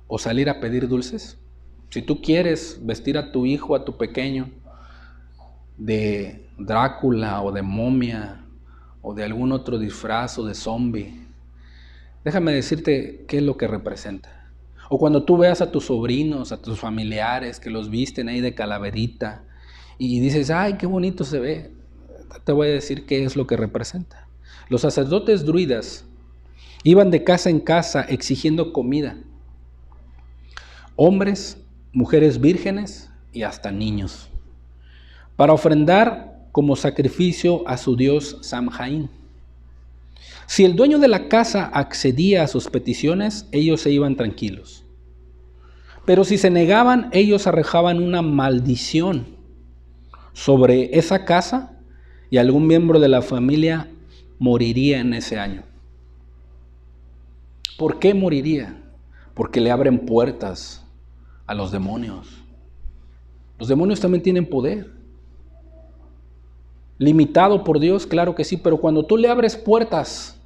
Speaker 1: o salir a pedir dulces? Si tú quieres vestir a tu hijo, a tu pequeño, de Drácula o de momia o de algún otro disfraz o de zombie, déjame decirte qué es lo que representa. O cuando tú veas a tus sobrinos, a tus familiares que los visten ahí de calaverita y dices, ay, qué bonito se ve, te voy a decir qué es lo que representa. Los sacerdotes druidas iban de casa en casa exigiendo comida. Hombres, mujeres vírgenes y hasta niños, para ofrendar como sacrificio a su dios Samhain. Si el dueño de la casa accedía a sus peticiones, ellos se iban tranquilos. Pero si se negaban, ellos arrojaban una maldición sobre esa casa y algún miembro de la familia moriría en ese año. ¿Por qué moriría? Porque le abren puertas a los demonios. Los demonios también tienen poder. Limitado por Dios, claro que sí, pero cuando tú le abres puertas,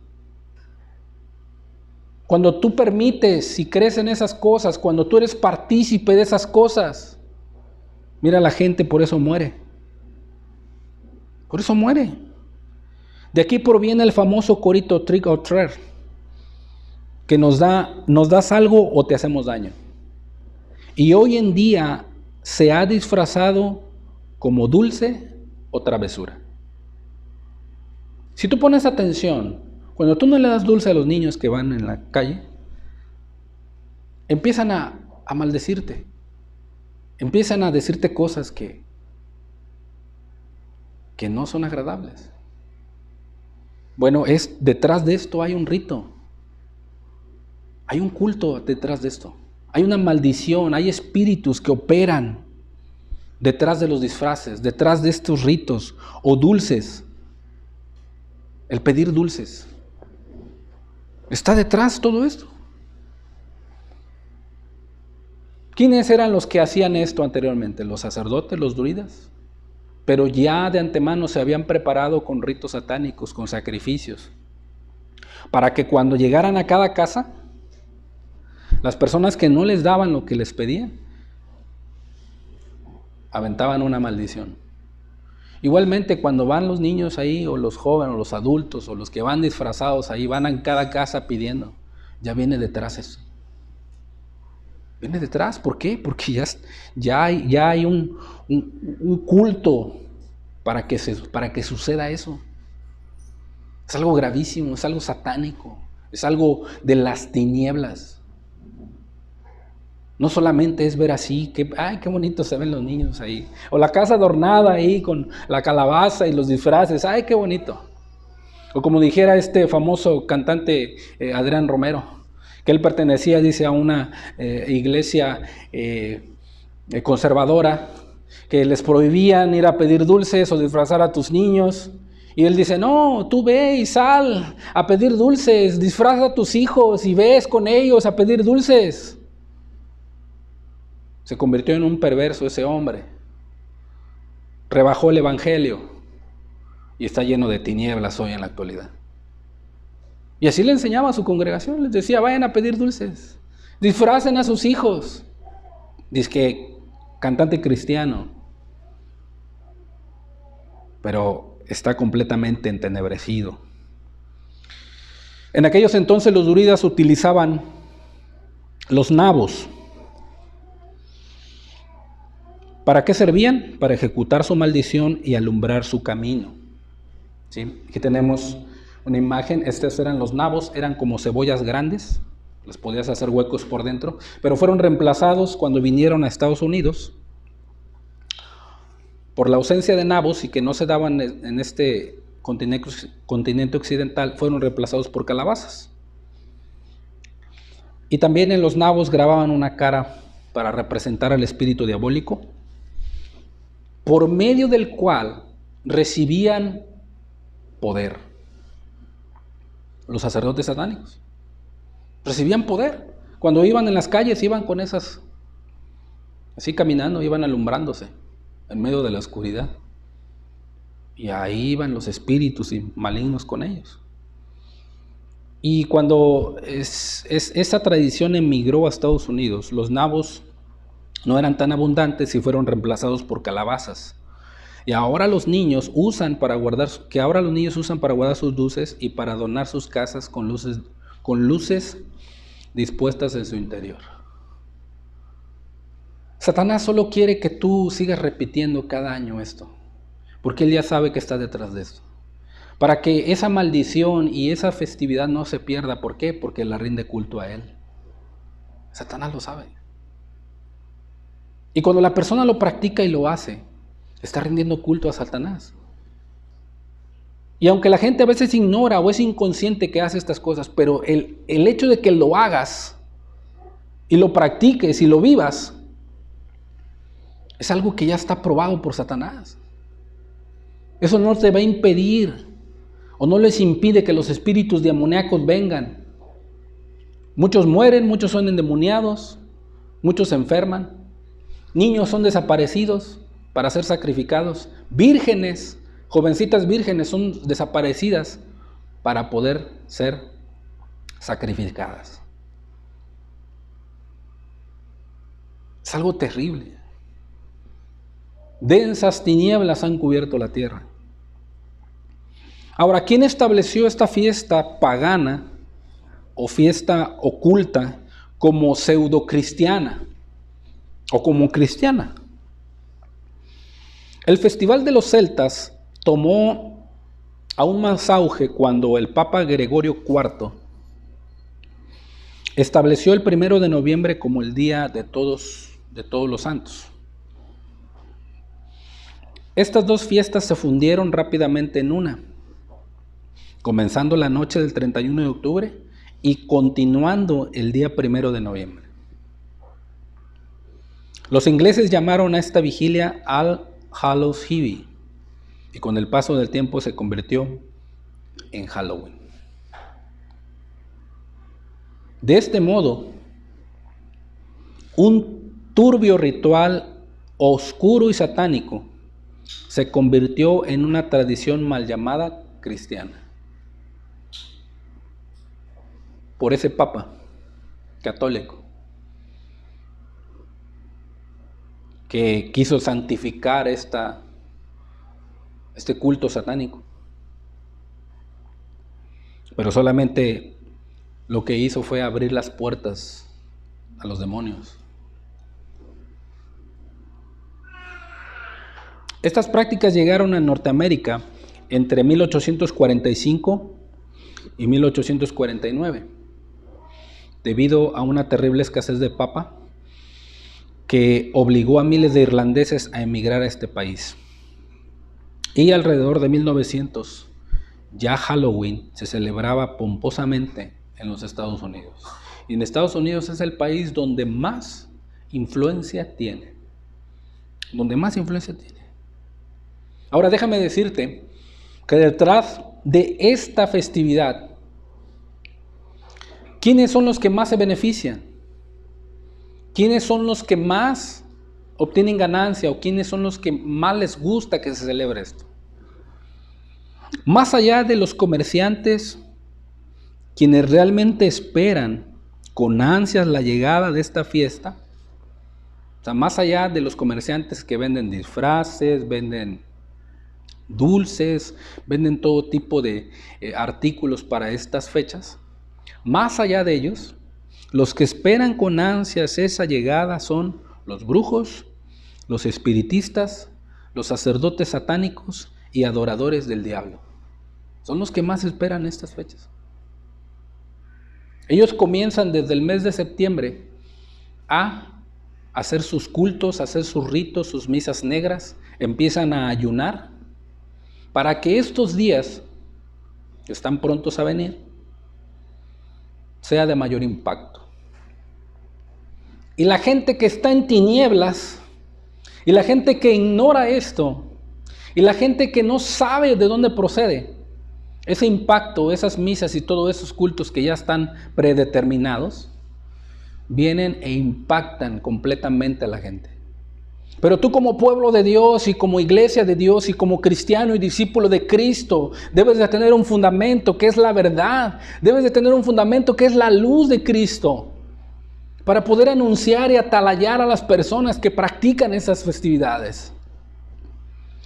Speaker 1: cuando tú permites y crees en esas cosas, cuando tú eres partícipe de esas cosas, mira, la gente por eso muere. Por eso muere. De aquí proviene el famoso corito trick or treat, que nos das algo o te hacemos daño. Y hoy en día se ha disfrazado como dulce o travesura. Si tú pones atención, cuando tú no le das dulce a los niños que van en la calle, empiezan a maldecirte, empiezan a decirte cosas que no son agradables. Bueno, detrás de esto hay un rito, hay un culto detrás de esto, hay una maldición, hay espíritus que operan detrás de los disfraces, detrás de estos ritos o dulces. El pedir dulces. Está detrás todo esto. ¿Quiénes eran los que hacían esto anteriormente? Los sacerdotes, los druidas. Pero ya de antemano se habían preparado con ritos satánicos, con sacrificios, para que cuando llegaran a cada casa, las personas que no les daban lo que les pedían, aventaban una maldición. Igualmente, cuando van los niños ahí, o los jóvenes, o los adultos, o los que van disfrazados ahí, van a cada casa pidiendo, ya viene detrás eso. Viene detrás, ¿por qué? Porque ya hay un culto para que suceda eso. Es algo gravísimo, es algo satánico, es algo de las tinieblas. No solamente es ver así, que, ay, qué bonito se ven los niños ahí. O la casa adornada ahí con la calabaza y los disfraces, ay, qué bonito. O como dijera este famoso cantante Adrián Romero, que él pertenecía, dice, a una iglesia conservadora, que les prohibían ir a pedir dulces o disfrazar a tus niños. Y él dice, no, tú ve y sal a pedir dulces, disfraza a tus hijos y ves con ellos a pedir dulces. Se convirtió en un perverso ese hombre. Rebajó el evangelio y está lleno de tinieblas hoy en la actualidad. Y así le enseñaba a su congregación, les decía, vayan a pedir dulces, disfracen a sus hijos. Dice que cantante cristiano, pero está completamente entenebrecido. En aquellos entonces los druidas utilizaban los nabos. ¿Para qué servían? Para ejecutar su maldición y alumbrar su camino. ¿Sí? Aquí tenemos una imagen, estos eran los nabos, eran como cebollas grandes, les podías hacer huecos por dentro, pero fueron reemplazados cuando vinieron a Estados Unidos por la ausencia de nabos y que no se daban en este continente occidental, fueron reemplazados por calabazas. Y también en los nabos grababan una cara para representar al espíritu diabólico, por medio del cual recibían poder. Los sacerdotes satánicos recibían poder. Cuando iban en las calles, iban con esas, así caminando, iban alumbrándose en medio de la oscuridad. Y ahí iban los espíritus malignos con ellos. Y cuando esa tradición emigró a Estados Unidos, los nabos no eran tan abundantes y fueron reemplazados por calabazas. Y ahora los niños usan para guardar sus luces y para adornar sus casas con luces dispuestas en su interior. Satanás solo quiere que tú sigas repitiendo cada año esto, porque él ya sabe que está detrás de esto. Para que esa maldición y esa festividad no se pierda. ¿Por qué? Porque la rinde culto a él. Satanás lo sabe. Y cuando la persona lo practica y lo hace, está rindiendo culto a Satanás. Y aunque la gente a veces ignora o es inconsciente que hace estas cosas, pero el hecho de que lo hagas y lo practiques y lo vivas, es algo que ya está probado por Satanás. Eso no te va a impedir o no les impide que los espíritus demoníacos vengan. Muchos mueren, muchos son endemoniados, muchos se enferman, niños son desaparecidos para ser sacrificados, vírgenes, jovencitas vírgenes son desaparecidas para poder ser sacrificadas. Es algo terrible. Densas tinieblas han cubierto la tierra. Ahora, ¿quién estableció esta fiesta pagana o fiesta oculta como pseudo-cristiana o como cristiana? El Festival de los Celtas tomó aún más auge cuando el Papa Gregorio IV estableció el 1 de noviembre como el Día de Todos los Santos. Estas dos fiestas se fundieron rápidamente en una, comenzando la noche del 31 de octubre y continuando el día 1 de noviembre. Los ingleses llamaron a esta vigilia All Hallows Eve y con el paso del tiempo se convirtió en Halloween. De este modo, un turbio ritual oscuro y satánico se convirtió en una tradición mal llamada cristiana por ese papa católico que quiso santificar este culto satánico, pero solamente lo que hizo fue abrir las puertas a los demonios. Estas prácticas llegaron a Norteamérica entre 1845 y 1849, debido a una terrible escasez de papa que obligó a miles de irlandeses a emigrar a este país. Y alrededor de 1900, ya Halloween se celebraba pomposamente en los Estados Unidos. Y en Estados Unidos es el país donde más influencia tiene. Ahora déjame decirte que detrás de esta festividad, ¿quiénes son los que más se benefician? ¿Quiénes son los que más obtienen ganancia o quiénes son los que más les gusta que se celebre esto? Más allá de los comerciantes, quienes realmente esperan con ansias la llegada de esta fiesta, o sea, más allá de los comerciantes que venden disfraces, venden dulces, venden todo tipo de artículos para estas fechas, más allá de ellos, los que esperan con ansias esa llegada son los brujos, los espiritistas, los sacerdotes satánicos y adoradores del diablo. Son los que más esperan estas fechas. Ellos comienzan desde el mes de septiembre a hacer sus cultos, a hacer sus ritos, sus misas negras, empiezan a ayunar para que estos días, que están prontos a venir, sea de mayor impacto. Y la gente que está en tinieblas, y la gente que ignora esto, y la gente que no sabe de dónde procede ese impacto, esas misas y todos esos cultos que ya están predeterminados, vienen e impactan completamente a la gente. Pero tú, como pueblo de Dios y como iglesia de Dios y como cristiano y discípulo de Cristo, debes de tener un fundamento que es la verdad. Debes de tener un fundamento que es la luz de Cristo, para poder anunciar y atalayar a las personas que practican esas festividades.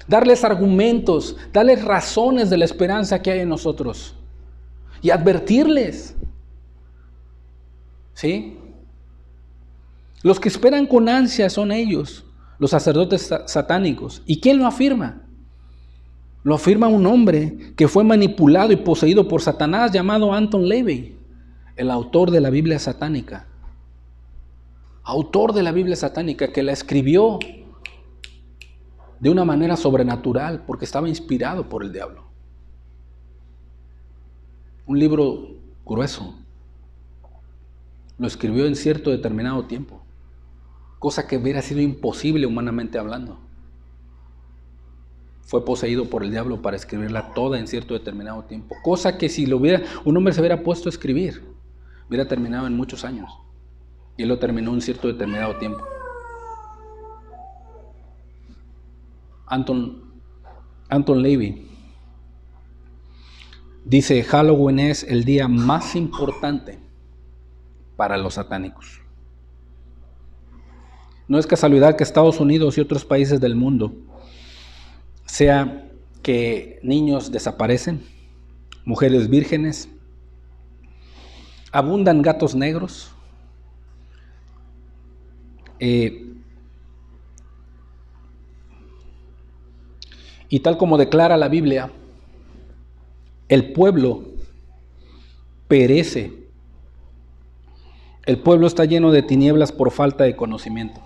Speaker 1: Darles argumentos, darles razones de la esperanza que hay en nosotros y advertirles. ¿Sí? Los que esperan con ansia son ellos, los sacerdotes satánicos. ¿Y quién lo afirma? Lo afirma un hombre que fue manipulado y poseído por Satanás, llamado Anton LaVey, el autor de la Biblia satánica. Autor de la Biblia satánica, que la escribió de una manera sobrenatural porque estaba inspirado por el diablo. Un libro grueso. Lo escribió en cierto determinado tiempo, cosa que hubiera sido imposible humanamente hablando. Fue poseído por el diablo para escribirla toda en cierto determinado tiempo, cosa que si un hombre se hubiera puesto a escribir, hubiera terminado en muchos años, y él lo terminó en cierto determinado tiempo. Anton LaVey dice: Halloween es el día más importante para los satánicos. No es casualidad que Estados Unidos y otros países del mundo sea que niños desaparecen, mujeres vírgenes, abundan gatos negros, y tal como declara la Biblia, el pueblo perece. El pueblo está lleno de tinieblas por falta de conocimiento.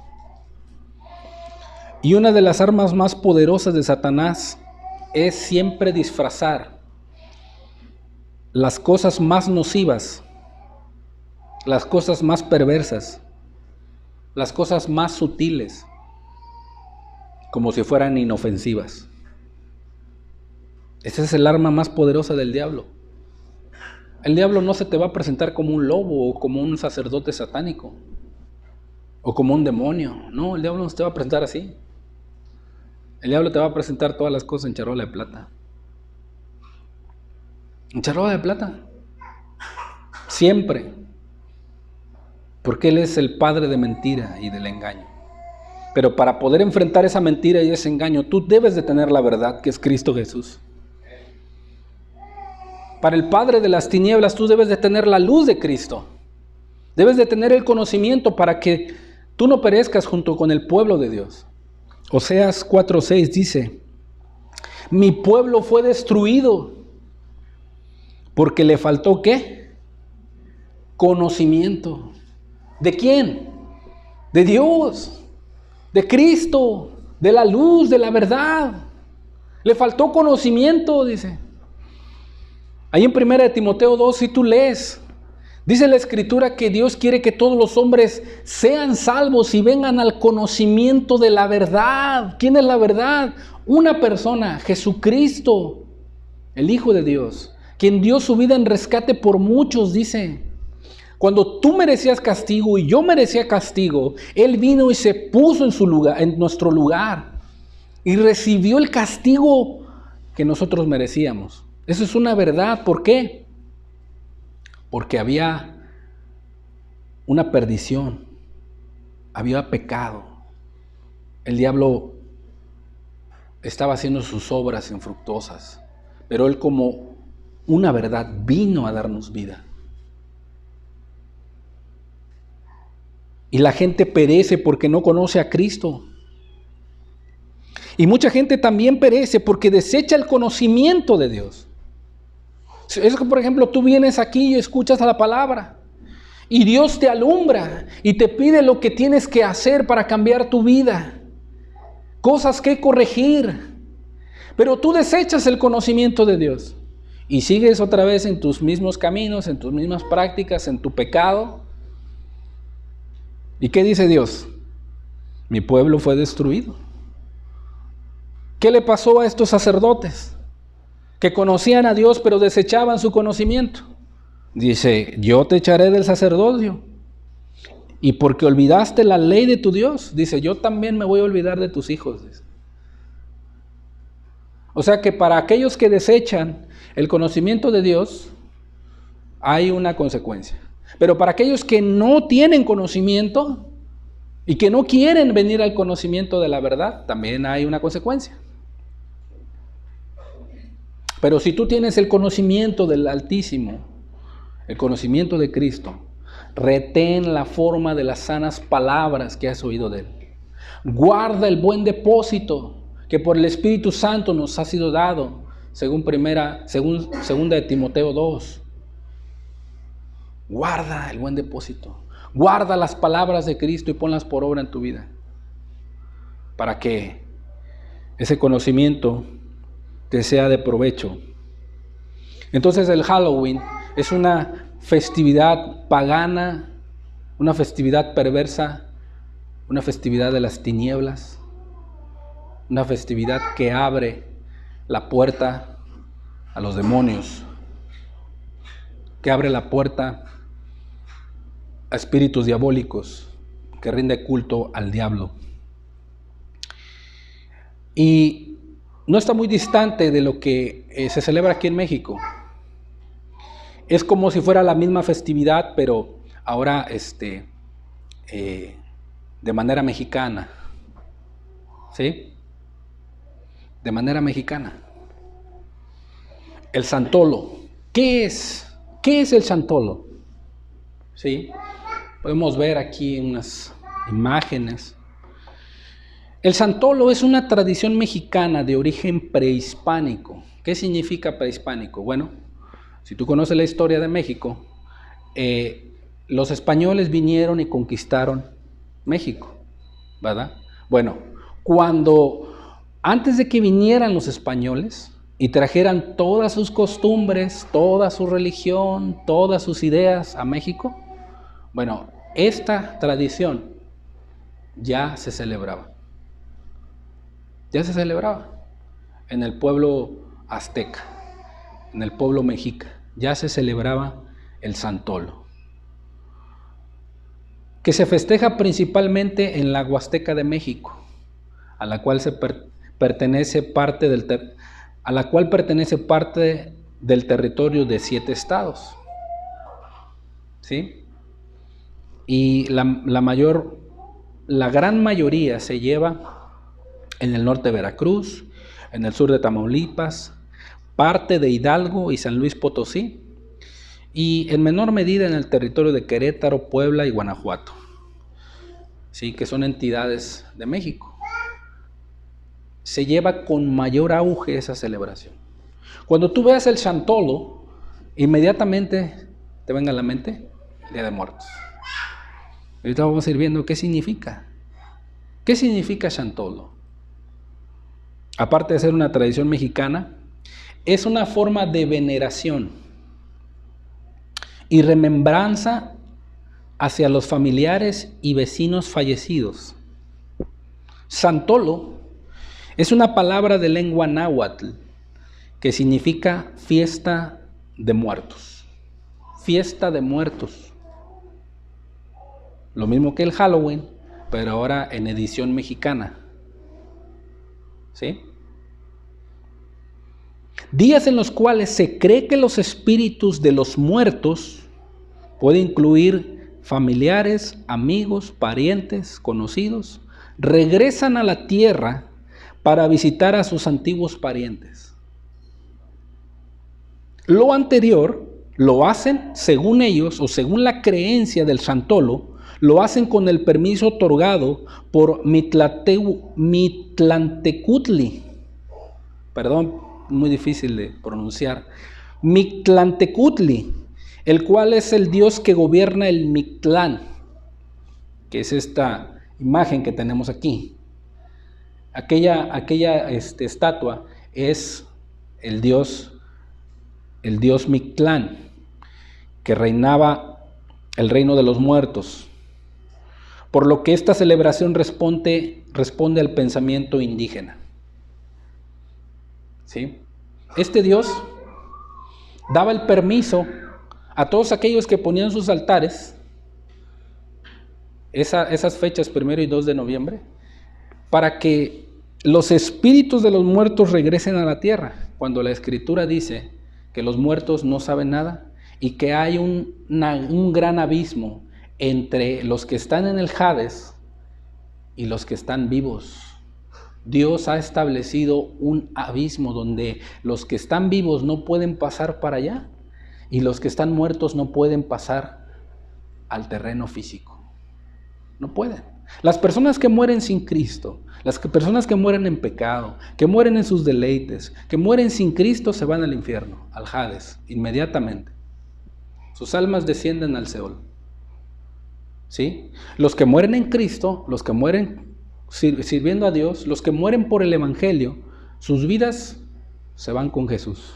Speaker 1: Y una de las armas más poderosas de Satanás es siempre disfrazar las cosas más nocivas, las cosas más perversas, las cosas más sutiles, como si fueran inofensivas. Ese es el arma más poderosa del diablo. El diablo no se te va a presentar como un lobo o como un sacerdote satánico o como un demonio. No, el diablo no se te va a presentar así. El diablo te va a presentar todas las cosas en charola de plata. En charola de plata. Siempre. Porque él es el padre de mentira y del engaño. Pero para poder enfrentar esa mentira y ese engaño, tú debes de tener la verdad, que es Cristo Jesús. Para el padre de las tinieblas, tú debes de tener la luz de Cristo. Debes de tener el conocimiento para que tú no perezcas junto con el pueblo de Dios. Oseas 4:6 dice: mi pueblo fue destruido porque le faltó ¿qué? Conocimiento. ¿De quién? De Dios, de Cristo, de la luz, de la verdad. Le faltó conocimiento, dice. Ahí en 1 Timoteo 2, si tú lees, dice la Escritura que Dios quiere que todos los hombres sean salvos y vengan al conocimiento de la verdad. ¿Quién es la verdad? Una persona, Jesucristo, el Hijo de Dios, quien dio su vida en rescate por muchos, dice. Cuando tú merecías castigo y yo merecía castigo, Él vino y se puso en su lugar, en nuestro lugar, y recibió el castigo que nosotros merecíamos. Eso es una verdad. ¿Por qué? porque había una perdición, había pecado. El diablo estaba haciendo sus obras infructuosas, pero Él, como una verdad, vino a darnos vida. Y la gente perece porque no conoce a Cristo. Y mucha gente también perece porque desecha el conocimiento de Dios. Es que, por ejemplo, tú vienes aquí y escuchas la palabra y Dios te alumbra y te pide lo que tienes que hacer para cambiar tu vida, cosas que corregir, pero tú desechas el conocimiento de Dios y sigues otra vez en tus mismos caminos, en tus mismas prácticas, en tu pecado. ¿Y qué dice Dios? Mi pueblo fue destruido. ¿Qué le pasó a estos sacerdotes que conocían a Dios pero desechaban su conocimiento? Dice, yo te echaré del sacerdocio. Y porque olvidaste la ley de tu Dios, dice, yo también me voy a olvidar de tus hijos. Dice. O sea que para aquellos que desechan el conocimiento de Dios, hay una consecuencia. Pero para aquellos que no tienen conocimiento y que no quieren venir al conocimiento de la verdad, también hay una consecuencia. Pero si tú tienes el conocimiento del Altísimo, el conocimiento de Cristo, retén la forma de las sanas palabras que has oído de Él. Guarda el buen depósito que por el Espíritu Santo nos ha sido dado, según segunda de Timoteo 2. Guarda el buen depósito. Guarda las palabras de Cristo y ponlas por obra en tu vida, para que ese conocimiento te sea de provecho. Entonces el Halloween es una festividad pagana, una festividad perversa, una festividad de las tinieblas, una festividad que abre la puerta a los demonios, que abre la puerta a espíritus diabólicos, que rinde culto al diablo. Y no está muy distante de lo que se celebra aquí en México. Es como si fuera la misma festividad, pero ahora de manera mexicana. ¿Sí? De manera mexicana. El Santolo. ¿Qué es? ¿Qué es el Santolo? ¿Sí? Podemos ver aquí unas imágenes. El Santolo es una tradición mexicana de origen prehispánico. ¿Qué significa prehispánico? Bueno, si tú conoces la historia de México, los españoles vinieron y conquistaron México, ¿verdad? Bueno, antes de que vinieran los españoles y trajeran todas sus costumbres, toda su religión, todas sus ideas a México, bueno, esta tradición ya se celebraba. Ya se celebraba en el pueblo azteca, en el pueblo mexica, ya se celebraba el Santolo, que se festeja principalmente en la Huasteca de México, a la cual pertenece parte del territorio de 7 estados. ¿Sí? Y la gran mayoría se lleva en el norte de Veracruz, en el sur de Tamaulipas, parte de Hidalgo y San Luis Potosí, y en menor medida en el territorio de Querétaro, Puebla y Guanajuato, ¿sí? Que son entidades de México. Se lleva con mayor auge esa celebración. Cuando tú veas el Santolo, inmediatamente te venga a la mente Día de Muertos. Ahorita vamos a ir viendo qué significa. ¿Qué significa Santolo? Aparte de ser una tradición mexicana, es una forma de veneración y remembranza hacia los familiares y vecinos fallecidos. Santolo es una palabra de lengua náhuatl que significa fiesta de muertos. Fiesta de muertos. Lo mismo que el Halloween, pero ahora en edición mexicana. ¿Sí? Días en los cuales se cree que los espíritus de los muertos puede incluir familiares, amigos, parientes, conocidos, regresan a la tierra para visitar a sus antiguos parientes. Lo anterior lo hacen, según ellos, o según la creencia del Xantolo, lo hacen con el permiso otorgado por Mictlantecutli. Perdón, muy difícil de pronunciar. Mictlantecutli, el cual es el dios que gobierna el Mictlán, que es esta imagen que tenemos aquí. Aquella estatua es el dios Mictlán, que reinaba el reino de los muertos. Por lo que esta celebración responde al pensamiento indígena. ¿Sí? Este Dios daba el permiso a todos aquellos que ponían sus altares, esas fechas 1 y 2 de noviembre, para que los espíritus de los muertos regresen a la tierra, cuando la Escritura dice que los muertos no saben nada y que hay un gran abismo entre los que están en el Hades y los que están vivos. Dios ha establecido un abismo donde los que están vivos no pueden pasar para allá y los que están muertos no pueden pasar al terreno físico. No pueden. Las personas que mueren sin Cristo, las personas que mueren en pecado, que mueren en sus deleites, que mueren sin Cristo, se van al infierno, al Hades, inmediatamente. Sus almas descienden al Seol. ¿Sí? Los que mueren en Cristo, los que mueren sirviendo a Dios, los que mueren por el Evangelio, sus vidas se van con Jesús.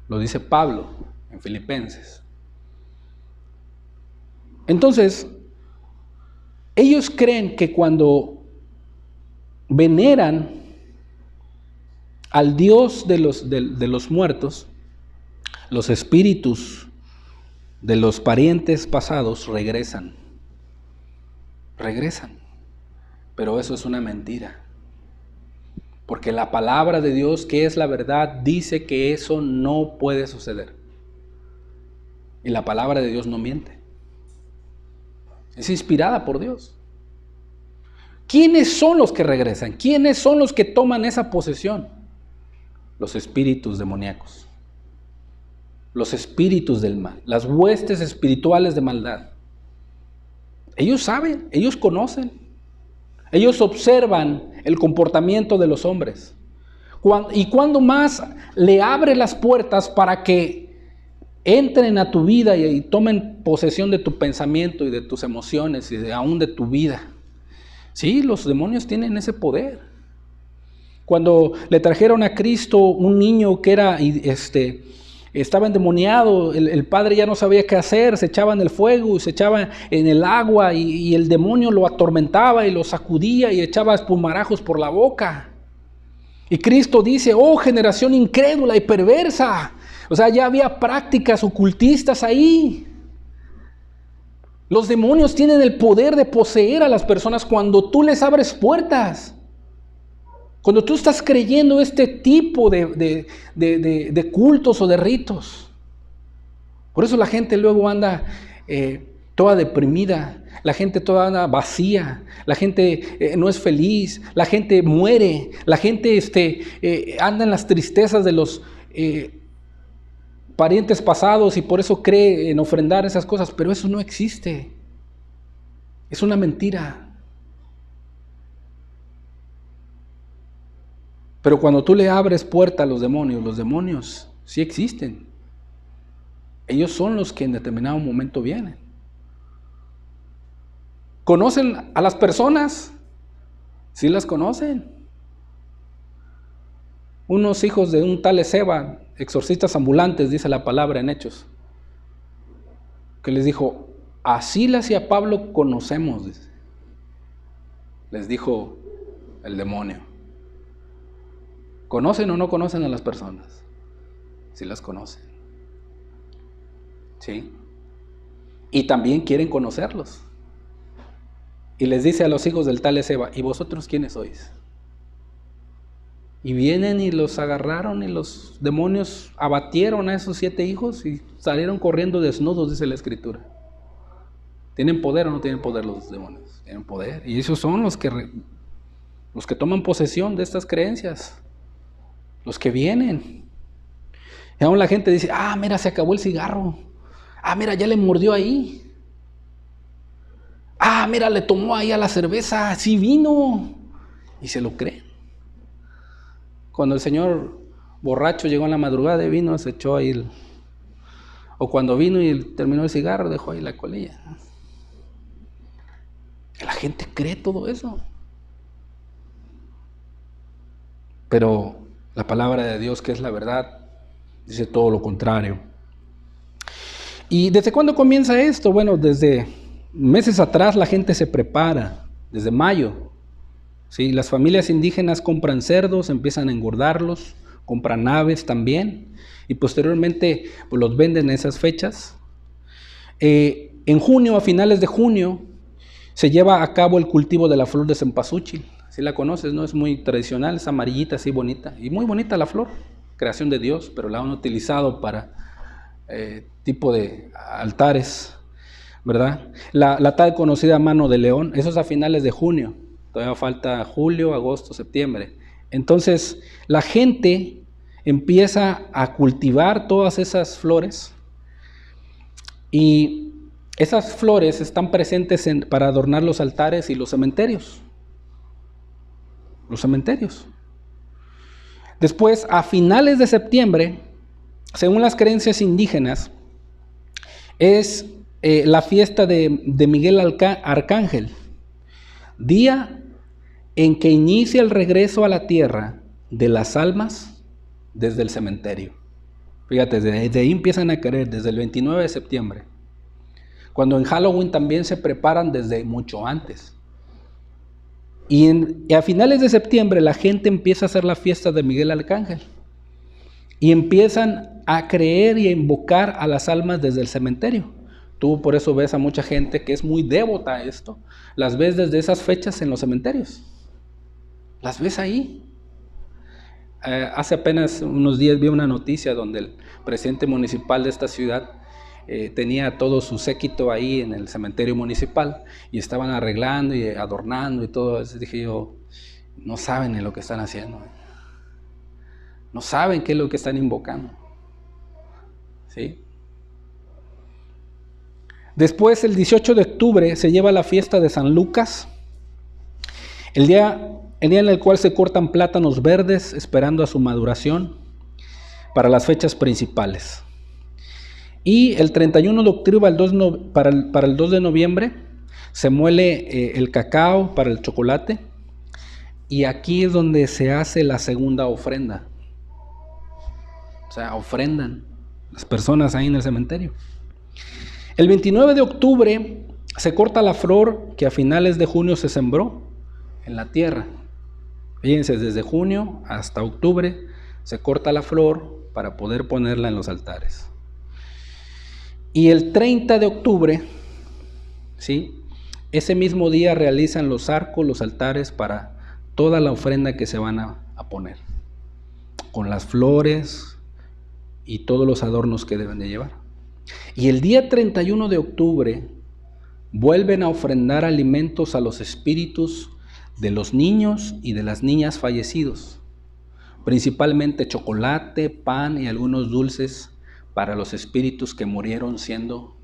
Speaker 1: Lo dice Pablo en Filipenses. Entonces, ellos creen que cuando veneran al Dios de los muertos, los espíritus de los parientes pasados regresan. Pero eso es una mentira. Porque la palabra de Dios, que es la verdad, dice que eso no puede suceder. Y la palabra de Dios no miente. Es inspirada por Dios. ¿Quiénes son los que regresan? ¿Quiénes son los que toman esa posesión? Los espíritus demoníacos. Los espíritus del mal, las huestes espirituales de maldad. Ellos saben, ellos conocen, ellos observan el comportamiento de los hombres. Y cuando más le abre las puertas para que entren a tu vida y tomen posesión de tu pensamiento y de tus emociones y aún de tu vida. Sí, los demonios tienen ese poder. Cuando le trajeron a Cristo un niño que estaba endemoniado, el padre ya no sabía qué hacer, se echaba en el fuego, se echaba en el agua y el demonio lo atormentaba y lo sacudía y echaba espumarajos por la boca. Y Cristo dice, oh generación incrédula y perversa. O sea, ya había prácticas ocultistas ahí. Los demonios tienen el poder de poseer a las personas cuando tú les abres puertas. Cuando tú estás creyendo este tipo de cultos o de ritos. Por eso la gente luego anda toda deprimida, la gente toda anda vacía, la gente no es feliz, la gente muere, la gente anda en las tristezas de los parientes pasados y por eso cree en ofrendar esas cosas, pero eso no existe. Es una mentira. Pero cuando tú le abres puerta a los demonios sí existen. Ellos son los que en determinado momento vienen. ¿Conocen a las personas? Sí las conocen. Unos hijos de un tal Ezeba, exorcistas ambulantes, dice la palabra en Hechos, que les dijo, a Silas y a Pablo conocemos, dice. Les dijo el demonio. ¿Conocen o no conocen a las personas? Sí las conocen. ¿Sí? Y también quieren conocerlos. Y les dice a los hijos del tal Ezeba, ¿y vosotros quiénes sois? Y vienen y los agarraron y los demonios abatieron a esos 7 hijos y salieron corriendo desnudos, dice la Escritura. ¿Tienen poder o no tienen poder los demonios? Tienen poder. Y esos son los que toman posesión de estas creencias. Los que vienen. Y aún la gente dice, mira, se acabó el cigarro. Mira, ya le mordió ahí. Mira, le tomó ahí a la cerveza. Sí vino. Y se lo creen. Cuando el señor borracho llegó en la madrugada y vino, se echó ahí o cuando vino y terminó el cigarro, dejó ahí la colilla. La gente cree todo eso. Pero la palabra de Dios, que es la verdad, dice todo lo contrario. ¿Y desde cuándo comienza esto? Bueno, desde meses atrás la gente se prepara, desde mayo. ¿Sí? Las familias indígenas compran cerdos, empiezan a engordarlos, compran aves también, y posteriormente pues, los venden en esas fechas. En junio, a finales de junio, se lleva a cabo el cultivo de la flor de cempasúchil. Si la conoces, ¿no? Es muy tradicional, es amarillita, así bonita, y muy bonita la flor, creación de Dios, pero la han utilizado para tipo de altares, ¿verdad? La tal conocida mano de león, eso es a finales de junio. Todavía falta julio, agosto, septiembre. Entonces, la gente empieza a cultivar todas esas flores y esas flores están presentes para adornar los altares y los cementerios. Los cementerios. Después, a finales de septiembre, según las creencias indígenas, es la fiesta de Miguel Arcángel, día en que inicia el regreso a la tierra de las almas desde el cementerio. Fíjate, desde ahí empiezan a creer, desde el 29 de septiembre. Cuando en Halloween también se preparan desde mucho antes. Y a finales de septiembre la gente empieza a hacer la fiesta de Miguel Arcángel. Y empiezan a creer y a invocar a las almas desde el cementerio. Tú por eso ves a mucha gente que es muy devota a esto. Las ves desde esas fechas en los cementerios. Las ves ahí. Hace apenas unos días vi una noticia donde el presidente municipal de esta ciudad tenía todo su séquito ahí en el cementerio municipal y estaban arreglando y adornando y todo eso. Dije yo, no saben en lo que están haciendo. No saben qué es lo que están invocando. ¿Sí? Después, el 18 de octubre, se lleva la fiesta de San Lucas, el día en el cual se cortan plátanos verdes esperando a su maduración para las fechas principales. Y el 31 de octubre para el 2 de noviembre se muele el cacao para el chocolate. Y aquí es donde se hace la segunda ofrenda. O sea, ofrendan las personas ahí en el cementerio. El 29 de octubre se corta la flor que a finales de junio se sembró en la tierra. Fíjense, desde junio hasta octubre se corta la flor para poder ponerla en los altares. Y el 30 de octubre, ¿sí? Ese mismo día realizan los arcos, los altares para toda la ofrenda que se van a poner, con las flores y todos los adornos que deben de llevar. Y el día 31 de octubre vuelven a ofrendar alimentos a los espíritus de los niños y de las niñas fallecidos, principalmente chocolate, pan y algunos dulces para los espíritus que murieron siendo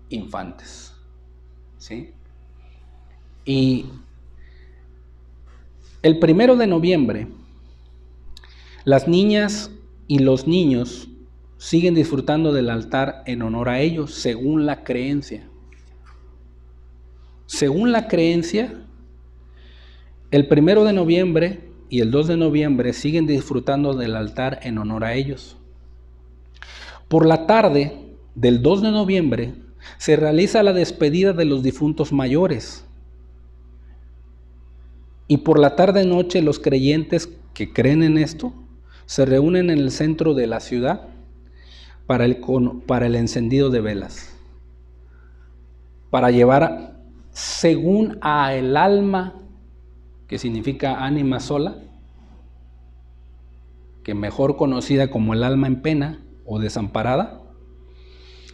Speaker 1: infantes. ¿Sí? Y el 1 de noviembre, las niñas y los niños siguen disfrutando del altar en honor a ellos, según la creencia. Según la creencia, el 1 de noviembre y el 2 de noviembre siguen disfrutando del altar en honor a ellos. Por la tarde del 2 de noviembre se realiza la despedida de los difuntos mayores. Y por la tarde-noche los creyentes que creen en esto se reúnen en el centro de la ciudad para el encendido de velas, para llevar según a el alma, que significa ánima sola, que mejor conocida como el alma en pena o desamparada,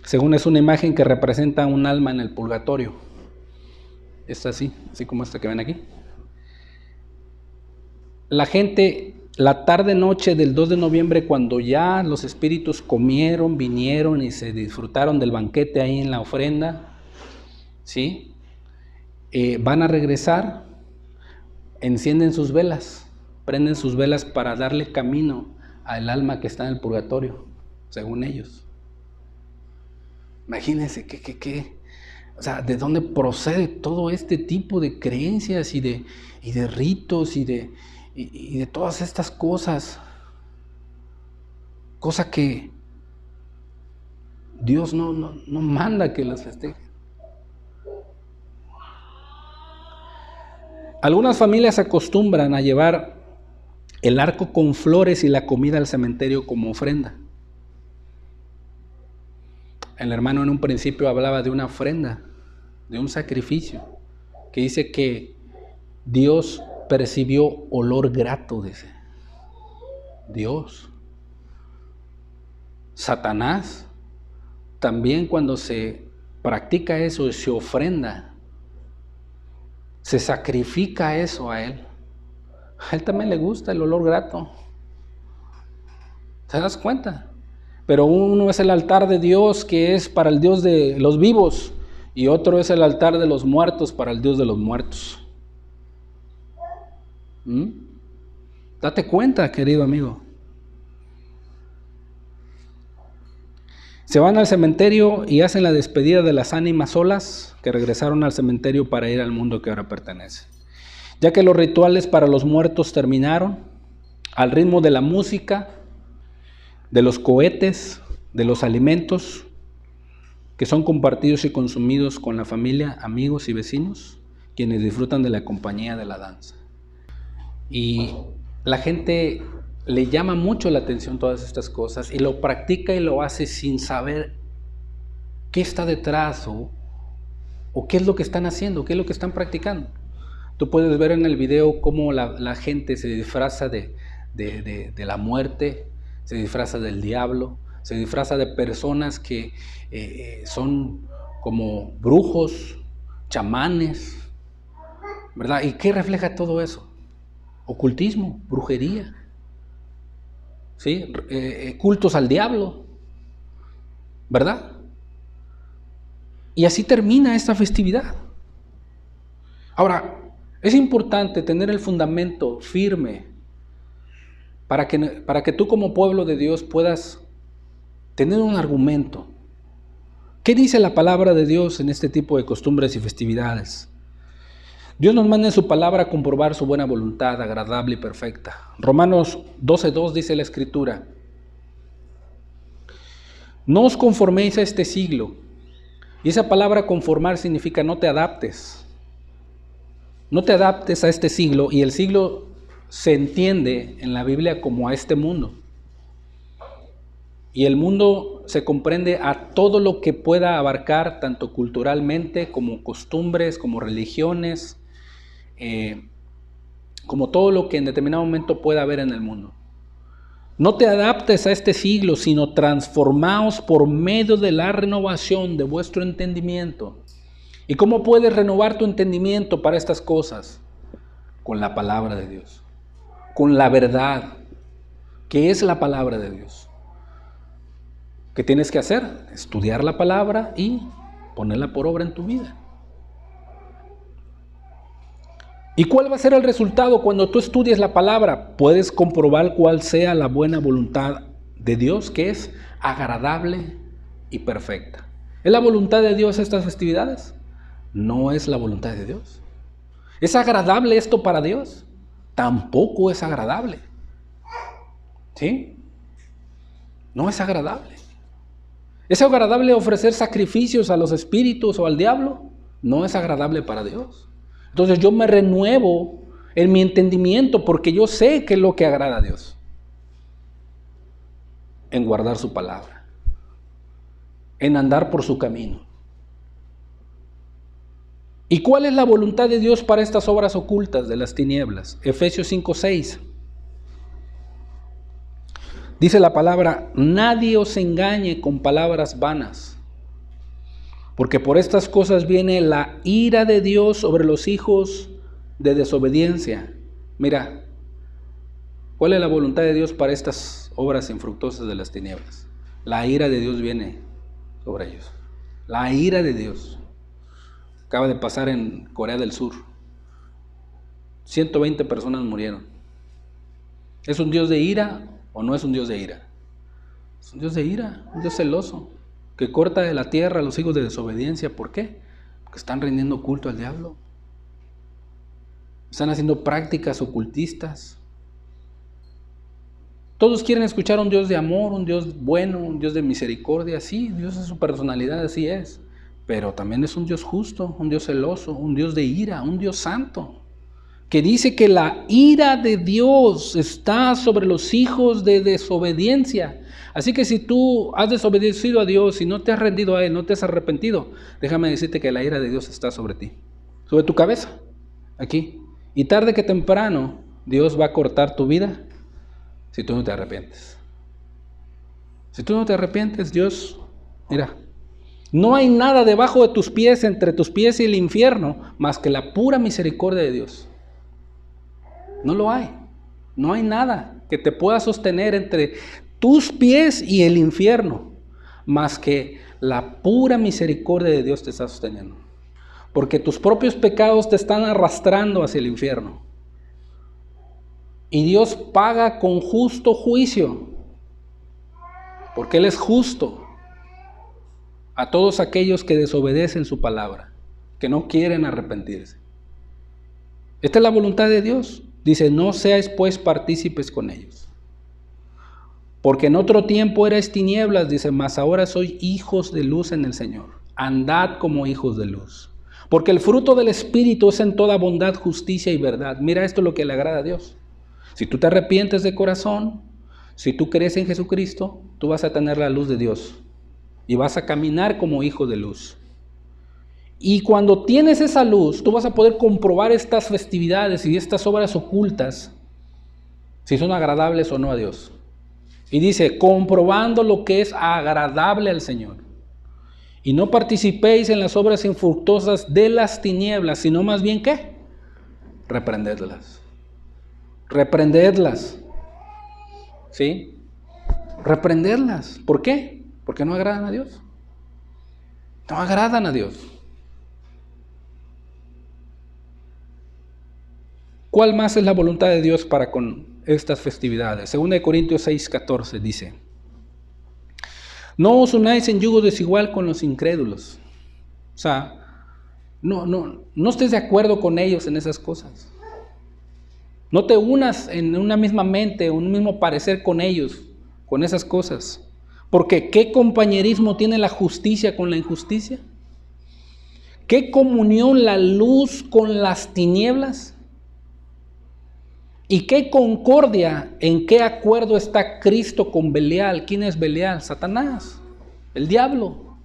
Speaker 1: según es una imagen que representa un alma en el purgatorio. Es así como esta que ven aquí. La gente, la tarde-noche del 2 de noviembre, cuando ya los espíritus comieron, vinieron y se disfrutaron del banquete ahí en la ofrenda, ¿sí? Van a regresar, encienden sus velas, prenden sus velas para darle camino al alma que está en el purgatorio, según ellos. Imagínense o sea, de dónde procede todo este tipo de creencias y de ritos y de todas estas cosas. Cosa que Dios no manda que las festejen. Algunas familias acostumbran a llevar el arco con flores y la comida al cementerio como ofrenda. El hermano en un principio hablaba de una ofrenda, de un sacrificio, que dice que Dios percibió olor grato, dice. Dios. Satanás también, cuando se practica eso, se ofrenda, se sacrifica eso a él. A él también le gusta el olor grato. ¿Te das cuenta? Pero uno es el altar de Dios, que es para el Dios de los vivos, y otro es el altar de los muertos para el Dios de los muertos. Date cuenta, querido amigo. Se van al cementerio y hacen la despedida de las ánimas solas que regresaron al cementerio para ir al mundo que ahora pertenece. Ya que los rituales para los muertos terminaron, al ritmo de la música, de los cohetes, de los alimentos que son compartidos y consumidos con la familia, amigos y vecinos, quienes disfrutan de la compañía de la danza. Y la gente le llama mucho la atención todas estas cosas y lo practica y lo hace sin saber qué está detrás o qué es lo que están haciendo, qué es lo que están practicando. Tú puedes ver en el video cómo la gente se disfraza de la muerte, se disfraza del diablo, se disfraza de personas que son como brujos, chamanes, ¿verdad? ¿Y qué refleja todo eso? Ocultismo, brujería, ¿sí? Cultos al diablo, ¿verdad? Y así termina esta festividad. Ahora, es importante tener el fundamento firme para que tú como pueblo de Dios puedas tener un argumento. ¿Qué dice la palabra de Dios en este tipo de costumbres y festividades? Dios nos manda en su palabra a comprobar su buena voluntad, agradable y perfecta. Romanos 12:2 dice la Escritura: no os conforméis a este siglo. Y esa palabra conformar significa no te adaptes. No te adaptes a este siglo, y el siglo se entiende en la Biblia como a este mundo. Y el mundo se comprende a todo lo que pueda abarcar, tanto culturalmente como costumbres, como religiones, como todo lo que en determinado momento pueda haber en el mundo. No te adaptes a este siglo, sino transformaos por medio de la renovación de vuestro entendimiento. ¿Y cómo puedes renovar tu entendimiento para estas cosas? Con la palabra de Dios, con la verdad, que es la palabra de Dios. ¿Qué tienes que hacer? Estudiar la palabra y ponerla por obra en tu vida. ¿Y cuál va a ser el resultado cuando tú estudies la palabra? Puedes comprobar cuál sea la buena voluntad de Dios, que es agradable y perfecta. ¿Es la voluntad de Dios estas festividades? No es la voluntad de Dios. ¿Es agradable esto para Dios? Tampoco es agradable. ¿Sí? No es agradable. ¿Es agradable ofrecer sacrificios a los espíritus o al diablo? No es agradable para Dios. Entonces yo me renuevo en mi entendimiento porque yo sé qué es lo que agrada a Dios. En guardar su palabra. En andar por su camino. ¿Y cuál es la voluntad de Dios para estas obras ocultas de las tinieblas? Efesios 5:6. Dice la palabra, nadie os engañe con palabras vanas, porque por estas cosas viene la ira de Dios sobre los hijos de desobediencia. Mira, ¿cuál es la voluntad de Dios para estas obras infructuosas de las tinieblas? La ira de Dios viene sobre ellos. La ira de Dios. Acaba de pasar en Corea del Sur. 120 personas murieron. ¿Es un Dios de ira o no es un Dios de ira? Es un Dios de ira, un Dios celoso, que corta de la tierra a los hijos de desobediencia. ¿Por qué? Porque están rindiendo culto al diablo. Están haciendo prácticas ocultistas. Todos quieren escuchar a un Dios de amor, un Dios bueno, un Dios de misericordia. Sí, Dios es su personalidad, así es. Pero también es un Dios justo, un Dios celoso, un Dios de ira, un Dios santo, que dice que la ira de Dios está sobre los hijos de desobediencia. Así que si tú has desobedecido a Dios y no te has rendido a Él, no te has arrepentido, déjame decirte que la ira de Dios está sobre ti, sobre tu cabeza, aquí. Y tarde que temprano, Dios va a cortar tu vida si tú no te arrepientes. Si tú no te arrepientes, Dios, mira, no hay nada debajo de tus pies, entre tus pies y el infierno, más que la pura misericordia de Dios. No lo hay. No hay nada que te pueda sostener entre tus pies y el infierno, más que la pura misericordia de Dios te está sosteniendo. Porque tus propios pecados te están arrastrando hacia el infierno. Y Dios paga con justo juicio, porque Él es justo a todos aquellos que desobedecen su palabra, que no quieren arrepentirse. Esta es la voluntad de Dios. Dice, no seáis pues partícipes con ellos. Porque en otro tiempo erais tinieblas, dice, mas ahora sois hijos de luz en el Señor. Andad como hijos de luz. Porque el fruto del Espíritu es en toda bondad, justicia y verdad. Mira, esto es lo que le agrada a Dios. Si tú te arrepientes de corazón, si tú crees en Jesucristo, tú vas a tener la luz de Dios. Y vas a caminar como hijo de luz. Y cuando tienes esa luz, tú vas a poder comprobar estas festividades y estas obras ocultas, si son agradables o no a Dios. Y dice, comprobando lo que es agradable al Señor. Y no participéis en las obras infructuosas de las tinieblas, sino más bien, ¿qué? Reprendedlas. Reprendedlas. ¿Sí? Reprendedlas. ¿Por qué? Porque no agradan a Dios. No agradan a Dios. ¿Cuál más es la voluntad de Dios para con estas festividades? 2 Corintios 6:14 dice, no os unáis en yugo desigual con los incrédulos. O sea, no estés de acuerdo con ellos en esas cosas. No te unas en una misma mente, un mismo parecer con ellos, con esas cosas. Porque ¿qué compañerismo tiene la justicia con la injusticia? ¿Qué comunión la luz con las tinieblas? ¿Y qué concordia, en qué acuerdo está Cristo con Belial? ¿Quién es Belial? Satanás, el diablo.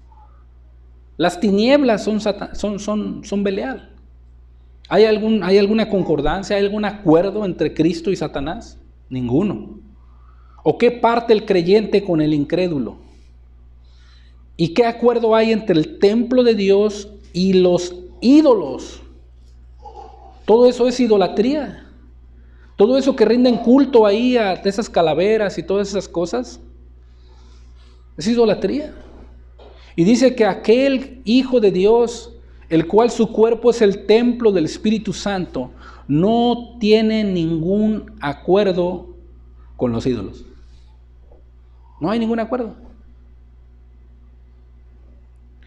Speaker 1: Las tinieblas son Belial. ¿Hay alguna concordancia, hay algún acuerdo entre Cristo y Satanás? Ninguno. ¿O qué parte el creyente con el incrédulo? ¿Y qué acuerdo hay entre el templo de Dios y los ídolos? Todo eso es idolatría. Todo eso que rinden culto ahí a esas calaveras y todas esas cosas, es idolatría. Y dice que aquel Hijo de Dios, el cual su cuerpo es el templo del Espíritu Santo, no tiene ningún acuerdo con los ídolos. No hay ningún acuerdo.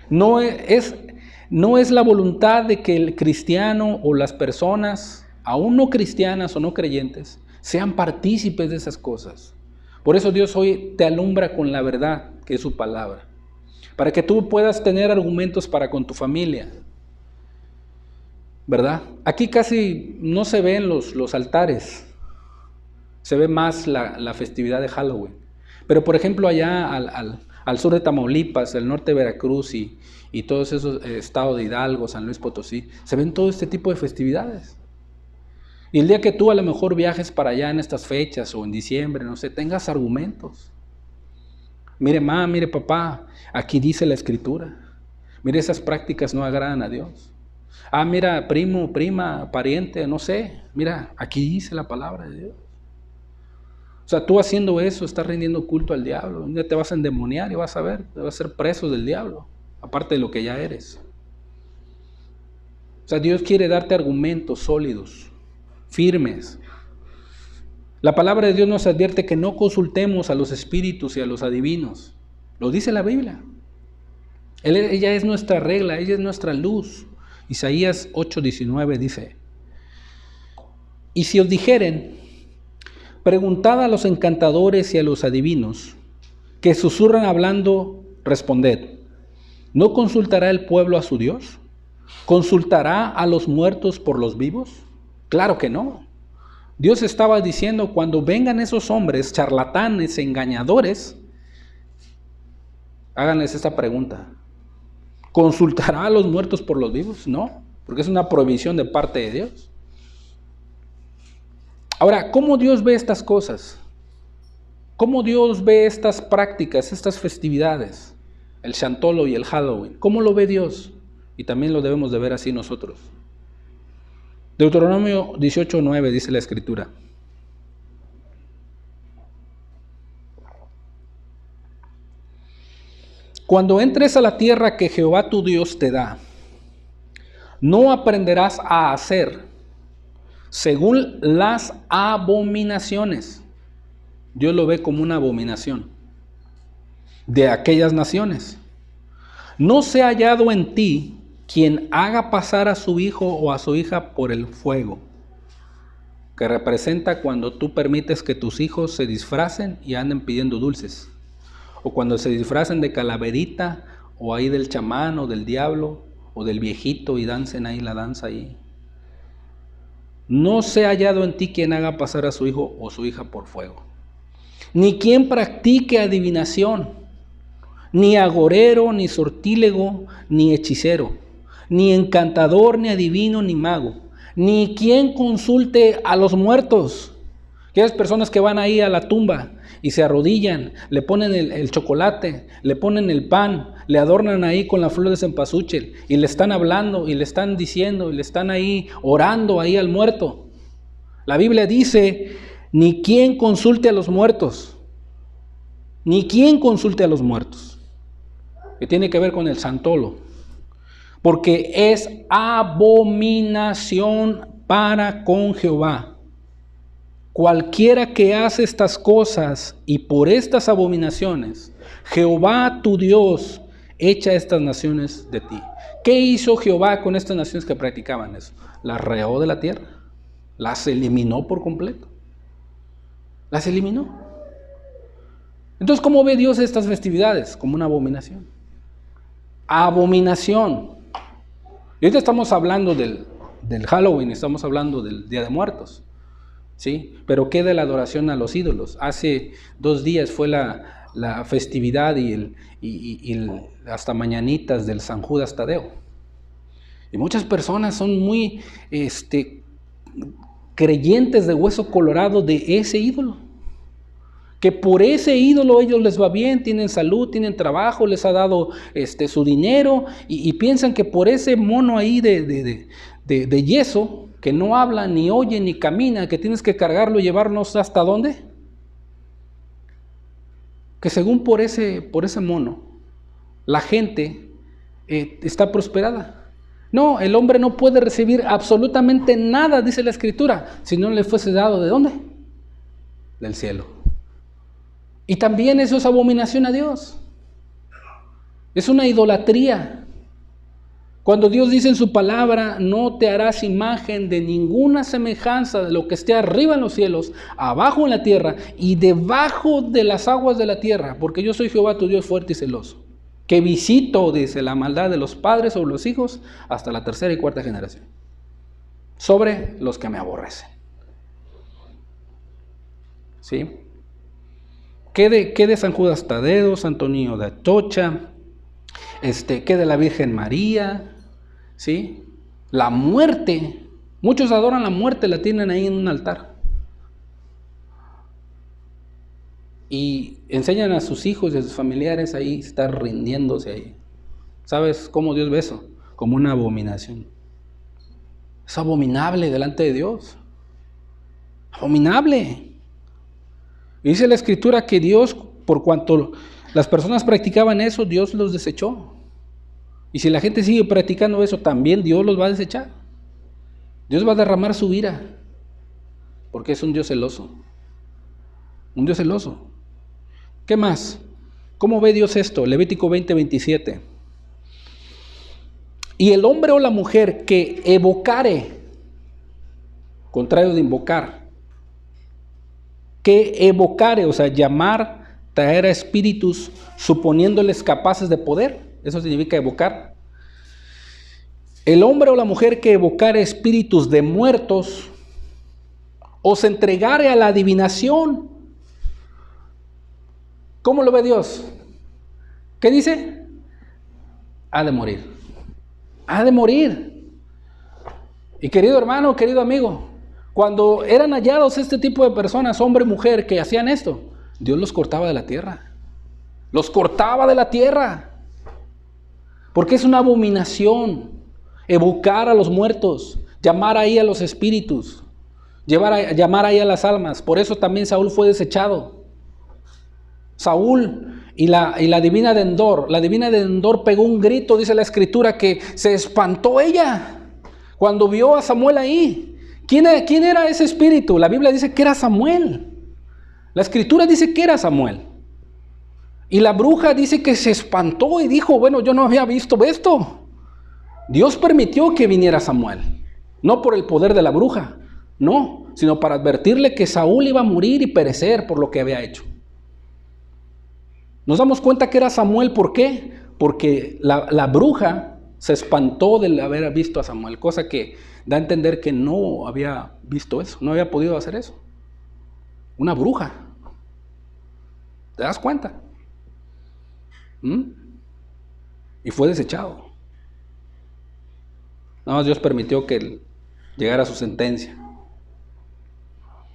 Speaker 1: No es la voluntad de que el cristiano o las personas, aún no cristianas o no creyentes, sean partícipes de esas cosas. Por eso Dios hoy te alumbra con la verdad, que es su palabra, para que tú puedas tener argumentos para con tu familia, ¿verdad? Aquí casi no se ven los altares, se ve más la festividad de Halloween. Pero por ejemplo allá al sur de Tamaulipas, el norte de Veracruz y todos esos estados de Hidalgo, San Luis Potosí, se ven todo este tipo de festividades. Y el día que tú a lo mejor viajes para allá en estas fechas o en diciembre, no sé, tengas argumentos. Mire, mamá, mire, papá, aquí dice la Escritura. Mire, esas prácticas no agradan a Dios. Ah, mira, primo, prima, pariente, no sé. Mira, aquí dice la palabra de Dios. O sea, tú haciendo eso estás rindiendo culto al diablo. Un día te vas a endemoniar y vas a ver, te vas a ser preso del diablo, aparte de lo que ya eres. O sea, Dios quiere darte argumentos sólidos, firmes. La palabra de Dios nos advierte que no consultemos a los espíritus y a los adivinos. Lo dice la Biblia. Ella es nuestra regla, ella es nuestra luz. Isaías 8:19 dice: y si os dijeren, preguntad a los encantadores y a los adivinos, que susurran hablando, responded, ¿no consultará el pueblo a su Dios? ¿Consultará a los muertos por los vivos? Claro que no. Dios estaba diciendo, cuando vengan esos hombres charlatanes, engañadores, háganles esta pregunta: ¿consultará a los muertos por los vivos? No, porque es una prohibición de parte de Dios. Ahora, ¿cómo Dios ve estas cosas? ¿Cómo Dios ve estas prácticas, estas festividades? El Chantolo y el Halloween. ¿Cómo lo ve Dios? Y también lo debemos de ver así nosotros. Deuteronomio 18:9 dice la Escritura: cuando entres a la tierra que Jehová tu Dios te da, no aprenderás a hacer según las abominaciones. Dios lo ve como una abominación de aquellas naciones. No se ha hallado en ti quien haga pasar a su hijo o a su hija por el fuego, que representa cuando tú permites que tus hijos se disfracen y anden pidiendo dulces, o cuando se disfracen de calaverita, o ahí del chamán, o del diablo, o del viejito y dancen ahí la danza ahí. No se ha hallado en ti quien haga pasar a su hijo o su hija por fuego, ni quien practique adivinación, ni agorero, ni sortílego, ni hechicero, ni encantador, ni adivino, ni mago, ni quien consulte a los muertos. Aquellas personas que van ahí a la tumba y se arrodillan, le ponen el chocolate, le ponen el pan, le adornan ahí con la flor de cempasúchil y le están hablando y le están diciendo y le están ahí orando ahí al muerto. La Biblia dice, ni quien consulte a los muertos, ni quien consulte a los muertos, que tiene que ver con el Chantolo, porque es abominación para con Jehová. Cualquiera que hace estas cosas y por estas abominaciones, Jehová tu Dios echa estas naciones de ti. ¿Qué hizo Jehová con estas naciones que practicaban eso? Las reó de la tierra, las eliminó por completo. Las eliminó. Entonces, ¿cómo ve Dios estas festividades? Como una abominación. Abominación. Y ahorita estamos hablando del Halloween, estamos hablando del Día de Muertos, ¿sí? Pero ¿qué de la adoración a los ídolos? Hace 2 días fue la festividad y hasta mañanitas del San Judas Tadeo. Y muchas personas son muy creyentes de hueso colorado de ese ídolo. Que por ese ídolo ellos les va bien, tienen salud, tienen trabajo, les ha dado su dinero y piensan que por ese mono ahí de yeso, que no habla, ni oye, ni camina, que tienes que cargarlo y llevarnos hasta dónde, que según por ese mono, la gente está prosperada. No, el hombre no puede recibir absolutamente nada, dice la Escritura, si no le fuese dado ¿de dónde? Del cielo. Y también eso es abominación a Dios. Es una idolatría. Cuando Dios dice en su palabra, no te harás imagen de ninguna semejanza de lo que esté arriba en los cielos, abajo en la tierra y debajo de las aguas de la tierra, porque yo soy Jehová tu Dios fuerte y celoso, que visito, dice, la maldad de los padres sobre los hijos hasta la 3ª y 4ª generación, sobre los que me aborrecen. ¿Sí? ¿Qué de San Judas Tadeo, Santo Niño de Atocha? ¿Qué de la Virgen María? ¿Sí? La muerte. Muchos adoran la muerte, la tienen ahí en un altar. Y enseñan a sus hijos y a sus familiares ahí estar rindiéndose ahí. ¿Sabes cómo Dios ve eso? Como una abominación. Es abominable delante de Dios. Abominable. Y dice la Escritura que Dios, por cuanto las personas practicaban eso, Dios los desechó. Y si la gente sigue practicando eso, también Dios los va a desechar. Dios va a derramar su ira, porque es un Dios celoso. Un Dios celoso. ¿Qué más? ¿Cómo ve Dios esto? Levítico 20:27. Y el hombre o la mujer que evocare, contrario de invocar, que evocare, o sea, llamar, traer a espíritus, suponiéndoles capaces de poder, eso significa evocar. El hombre o la mujer que evocare espíritus de muertos, o se entregare a la adivinación. ¿Cómo lo ve Dios? ¿Qué dice? Ha de morir. Ha de morir. Y querido hermano, querido amigo, cuando eran hallados este tipo de personas, hombre y mujer, que hacían esto, Dios los cortaba de la tierra. Los cortaba de la tierra. Porque es una abominación evocar a los muertos, llamar ahí a los espíritus, llamar ahí a las almas. Por eso también Saúl fue desechado. Saúl y la divina de Endor. La divina de Endor pegó un grito, dice la Escritura, que se espantó ella cuando vio a Samuel ahí. ¿Quién era ese espíritu? La Biblia dice que era Samuel. La Escritura dice que era Samuel. Y la bruja dice que se espantó y dijo, bueno, yo no había visto esto. Dios permitió que viniera Samuel. No por el poder de la bruja, no, sino para advertirle que Saúl iba a morir y perecer por lo que había hecho. Nos damos cuenta que era Samuel, ¿por qué? Porque la bruja se espantó de haber visto a Samuel, cosa que da a entender que no había visto eso, no había podido hacer eso. Una bruja. ¿Te das cuenta? Y fue desechado. No, Dios permitió que llegara su sentencia.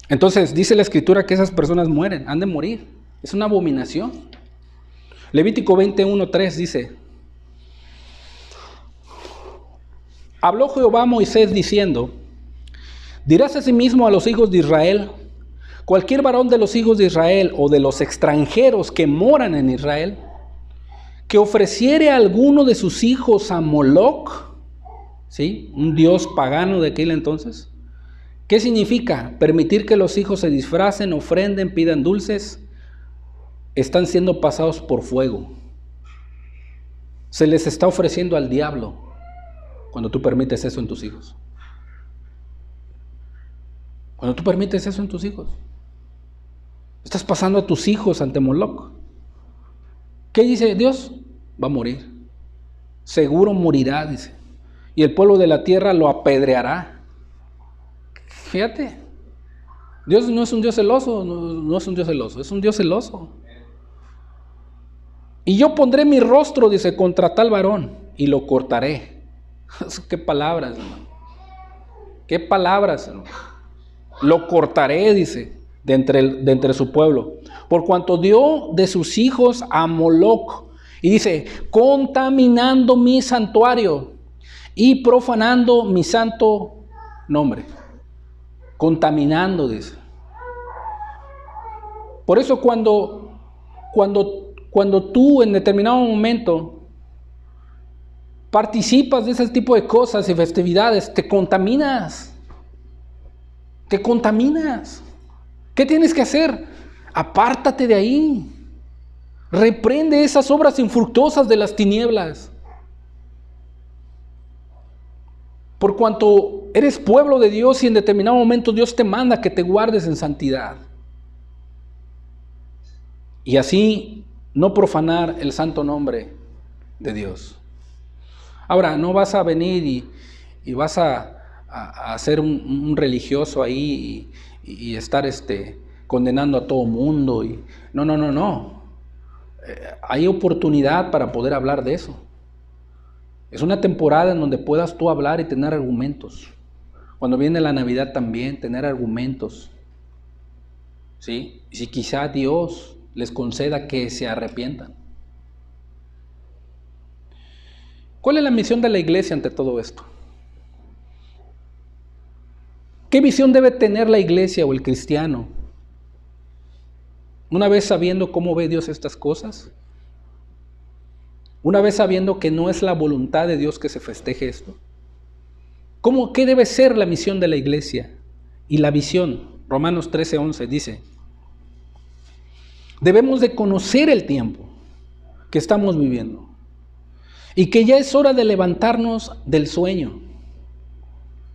Speaker 1: Entonces dice la Escritura que esas personas mueren, han de morir. Es una abominación. Levítico 21:3 dice: habló Jehová a Moisés diciendo: dirás asimismo a los hijos de Israel, cualquier varón de los hijos de Israel o de los extranjeros que moran en Israel, que ofreciere a alguno de sus hijos a Moloc, ¿sí? Un dios pagano de aquel entonces. ¿Qué significa? Permitir que los hijos se disfracen, ofrenden, pidan dulces. Están siendo pasados por fuego. Se les está ofreciendo al diablo cuando tú permites eso en tus hijos. Cuando tú permites eso en tus hijos, estás pasando a tus hijos ante Moloc. ¿Qué dice Dios? Va a morir. Seguro morirá, dice. Y el pueblo de la tierra lo apedreará. Fíjate, Dios no es un Dios celoso, no es un Dios celoso, es un Dios celoso. Y yo pondré mi rostro, dice, contra tal varón y lo cortaré. Qué palabras, hermano. Qué palabras, hermano. Lo cortaré, dice, de entre su pueblo, por cuanto dio de sus hijos a Moloc. Y dice, contaminando mi santuario y profanando mi santo nombre. Contaminando, dice. Por eso cuando tú en determinado momento participas de ese tipo de cosas y festividades, te contaminas. Te contaminas. ¿Qué tienes que hacer? Apártate de ahí. Reprende esas obras infructuosas de las tinieblas. Por cuanto eres pueblo de Dios y en determinado momento Dios te manda que te guardes en santidad. Y así no profanar el santo nombre de Dios. Ahora, no vas a venir y vas a ser un religioso ahí y estar condenando a todo mundo. No. Hay oportunidad para poder hablar de eso. Es una temporada en donde puedas tú hablar y tener argumentos. Cuando viene la Navidad también, tener argumentos. ¿Sí? Y si quizá Dios les conceda que se arrepientan. ¿Cuál es la misión de la iglesia ante todo esto? ¿Qué visión debe tener la iglesia o el cristiano? Una vez sabiendo cómo ve Dios estas cosas, una vez sabiendo que no es la voluntad de Dios que se festeje esto, ¿qué debe ser la misión de la iglesia? Y la visión, Romanos 13:11 dice, debemos de conocer el tiempo que estamos viviendo y que ya es hora de levantarnos del sueño.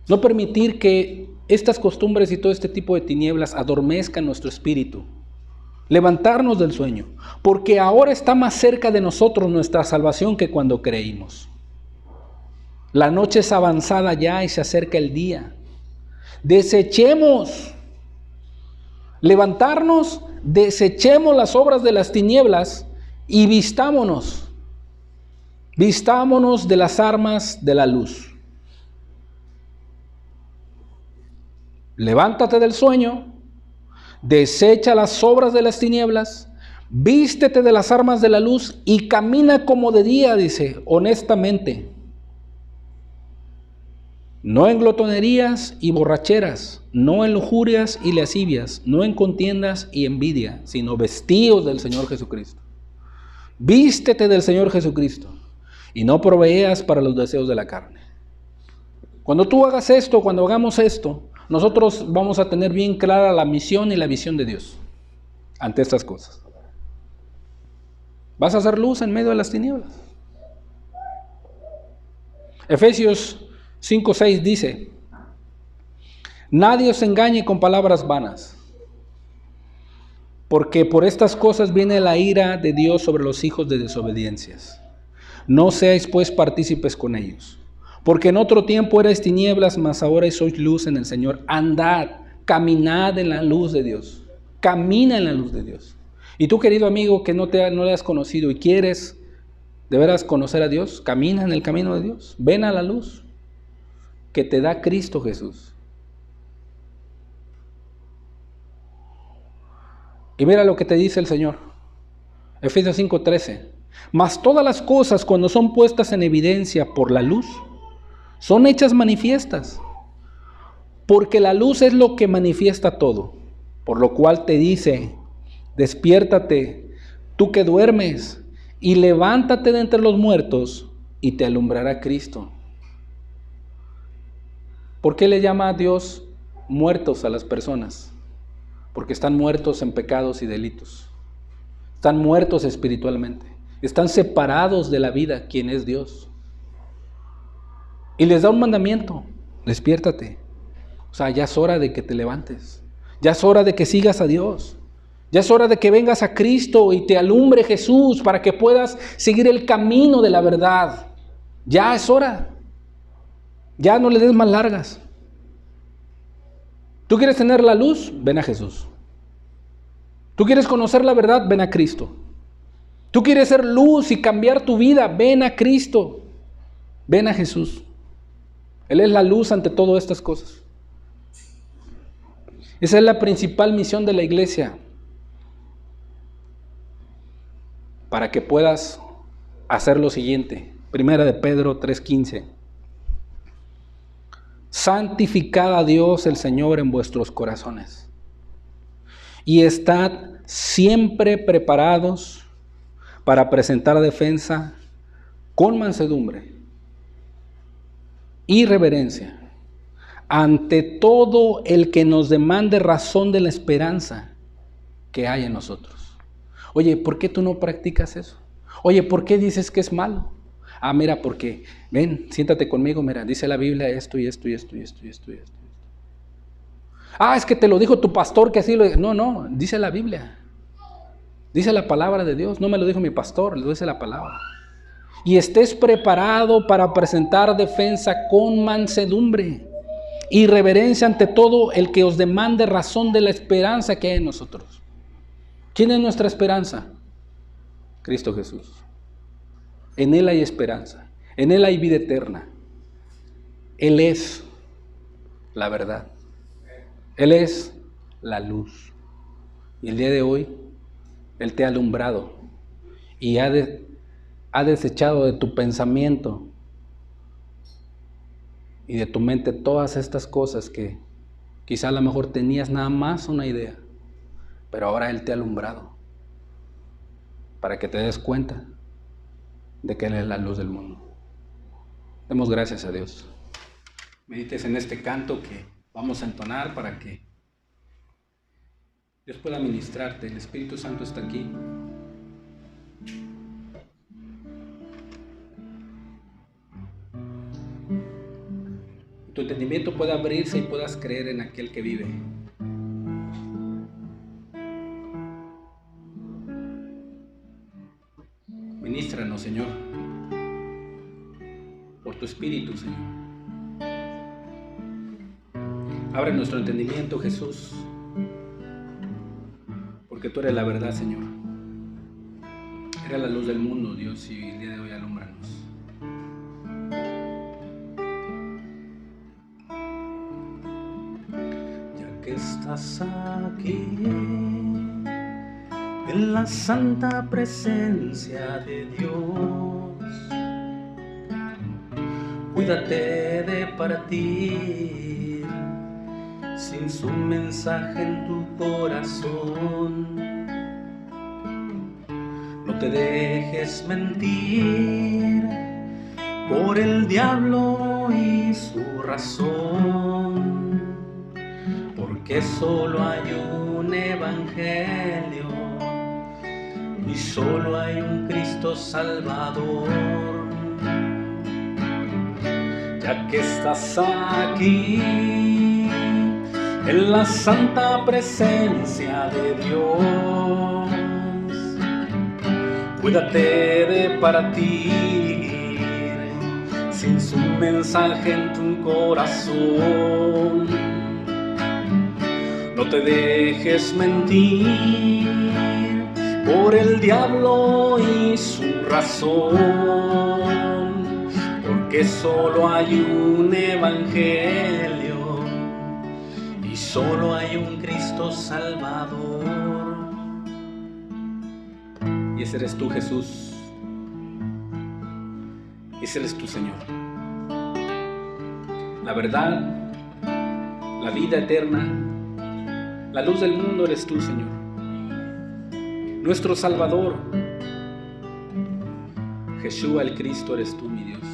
Speaker 1: No permitir que estas costumbres y todo este tipo de tinieblas adormezcan nuestro espíritu. Levantarnos del sueño, porque ahora está más cerca de nosotros nuestra salvación que cuando creímos. La noche es avanzada ya y se acerca el día. Desechemos, levantarnos, desechemos las obras de las tinieblas y vistámonos de las armas de la luz. Levántate del sueño, desecha las obras de las tinieblas, vístete de las armas de la luz y camina como de día, dice, honestamente. No en glotonerías y borracheras, no en lujurias y lascivias, no en contiendas y envidia, sino vestidos del Señor Jesucristo. Vístete del Señor Jesucristo y no proveas para los deseos de la carne. Cuando tú hagas esto, cuando hagamos esto, nosotros vamos a tener bien clara la misión y la visión de Dios ante estas cosas. Vas a hacer luz en medio de las tinieblas. Efesios 5:6 dice, nadie os engañe con palabras vanas, porque por estas cosas viene la ira de Dios sobre los hijos de desobediencias. No seáis pues partícipes con ellos. Porque en otro tiempo erais tinieblas, mas ahora sois luz en el Señor. Andad, caminad en la luz de Dios. Camina en la luz de Dios. Y tú, querido amigo, que no le has conocido y quieres de veras conocer a Dios, camina en el camino de Dios. Ven a la luz que te da Cristo Jesús. Y mira lo que te dice el Señor. Efesios 5:13. Mas todas las cosas, cuando son puestas en evidencia por la luz, son hechas manifiestas, porque la luz es lo que manifiesta todo, por lo cual te dice, despiértate, tú que duermes, y levántate de entre los muertos, y te alumbrará Cristo. ¿Por qué le llama a Dios muertos a las personas? Porque están muertos en pecados y delitos, están muertos espiritualmente, están separados de la vida, quien es Dios. Y les da un mandamiento, despiértate. O sea, ya es hora de que te levantes. Ya es hora de que sigas a Dios. Ya es hora de que vengas a Cristo y te alumbre Jesús para que puedas seguir el camino de la verdad. Ya es hora. Ya no le des más largas. ¿Tú quieres tener la luz? Ven a Jesús. ¿Tú quieres conocer la verdad? Ven a Cristo. ¿Tú quieres ser luz y cambiar tu vida? Ven a Cristo. Ven a Jesús. Él es la luz ante todas estas cosas. Esa es la principal misión de la iglesia. Para que puedas hacer lo siguiente. Primera de Pedro 3:15. Santificad a Dios el Señor en vuestros corazones. Y estad siempre preparados para presentar defensa con mansedumbre y reverencia ante todo el que nos demande razón de la esperanza que hay en nosotros. Oye, ¿por qué tú no practicas eso? Oye, ¿por qué dices que es malo? Ah, mira, porque, ven, siéntate conmigo, mira, dice la Biblia esto y esto y esto y esto y esto y esto. Ah, es que te lo dijo tu pastor que así lo... No, dice la Biblia. Dice la palabra de Dios, no me lo dijo mi pastor, lo dice la palabra. Y estés preparado para presentar defensa con mansedumbre y reverencia ante todo el que os demande razón de la esperanza que hay en nosotros. ¿Quién es nuestra esperanza? Cristo Jesús. En Él hay esperanza, en Él hay vida eterna. Él es la verdad. Él es la luz. Y el día de hoy, Él te ha alumbrado y ha desechado de tu pensamiento y de tu mente todas estas cosas que quizá a lo mejor tenías nada más una idea, pero ahora Él te ha alumbrado para que te des cuenta de que Él es la luz del mundo. Demos gracias a Dios. Medites en este canto que vamos a entonar para que Dios pueda ministrarte. El Espíritu Santo está aquí. Tu entendimiento pueda abrirse y puedas creer en aquel que vive. Ministranos, Señor, por tu Espíritu, Señor. Abre nuestro entendimiento, Jesús, porque tú eres la verdad, Señor. Eres la luz del mundo, Dios, y el día de hoy alúmbranos. Ya que estás aquí, en la santa presencia de Dios, cuídate de partir sin su mensaje en tu corazón. No te dejes mentir por el diablo y su razón, porque solo hay un evangelio y solo hay un Cristo Salvador. Ya que estás aquí, en la santa presencia de Dios, cuídate de partir sin su mensaje en tu corazón. No te dejes mentir por el diablo y su razón, porque solo hay un evangelio y solo hay un Cristo Salvador. Y ese eres tú, Jesús. Y ese eres tú, Señor. La verdad, la vida eterna, la luz del mundo eres tú, Señor. Nuestro Salvador, Jesús el Cristo eres tú, mi Dios.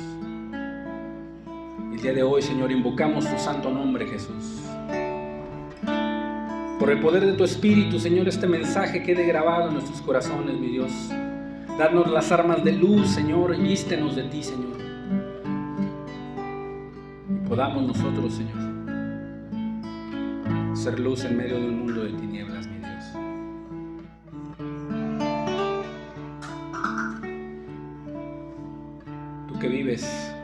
Speaker 1: El día de hoy, Señor, invocamos tu santo nombre, Jesús. Por el poder de tu Espíritu, Señor, este mensaje quede grabado en nuestros corazones, mi Dios. Danos las armas de luz, Señor, y vístenos de ti, Señor. Y podamos nosotros, Señor, ser luz en medio de un mundo de tinieblas, mi Dios. Tú que vives,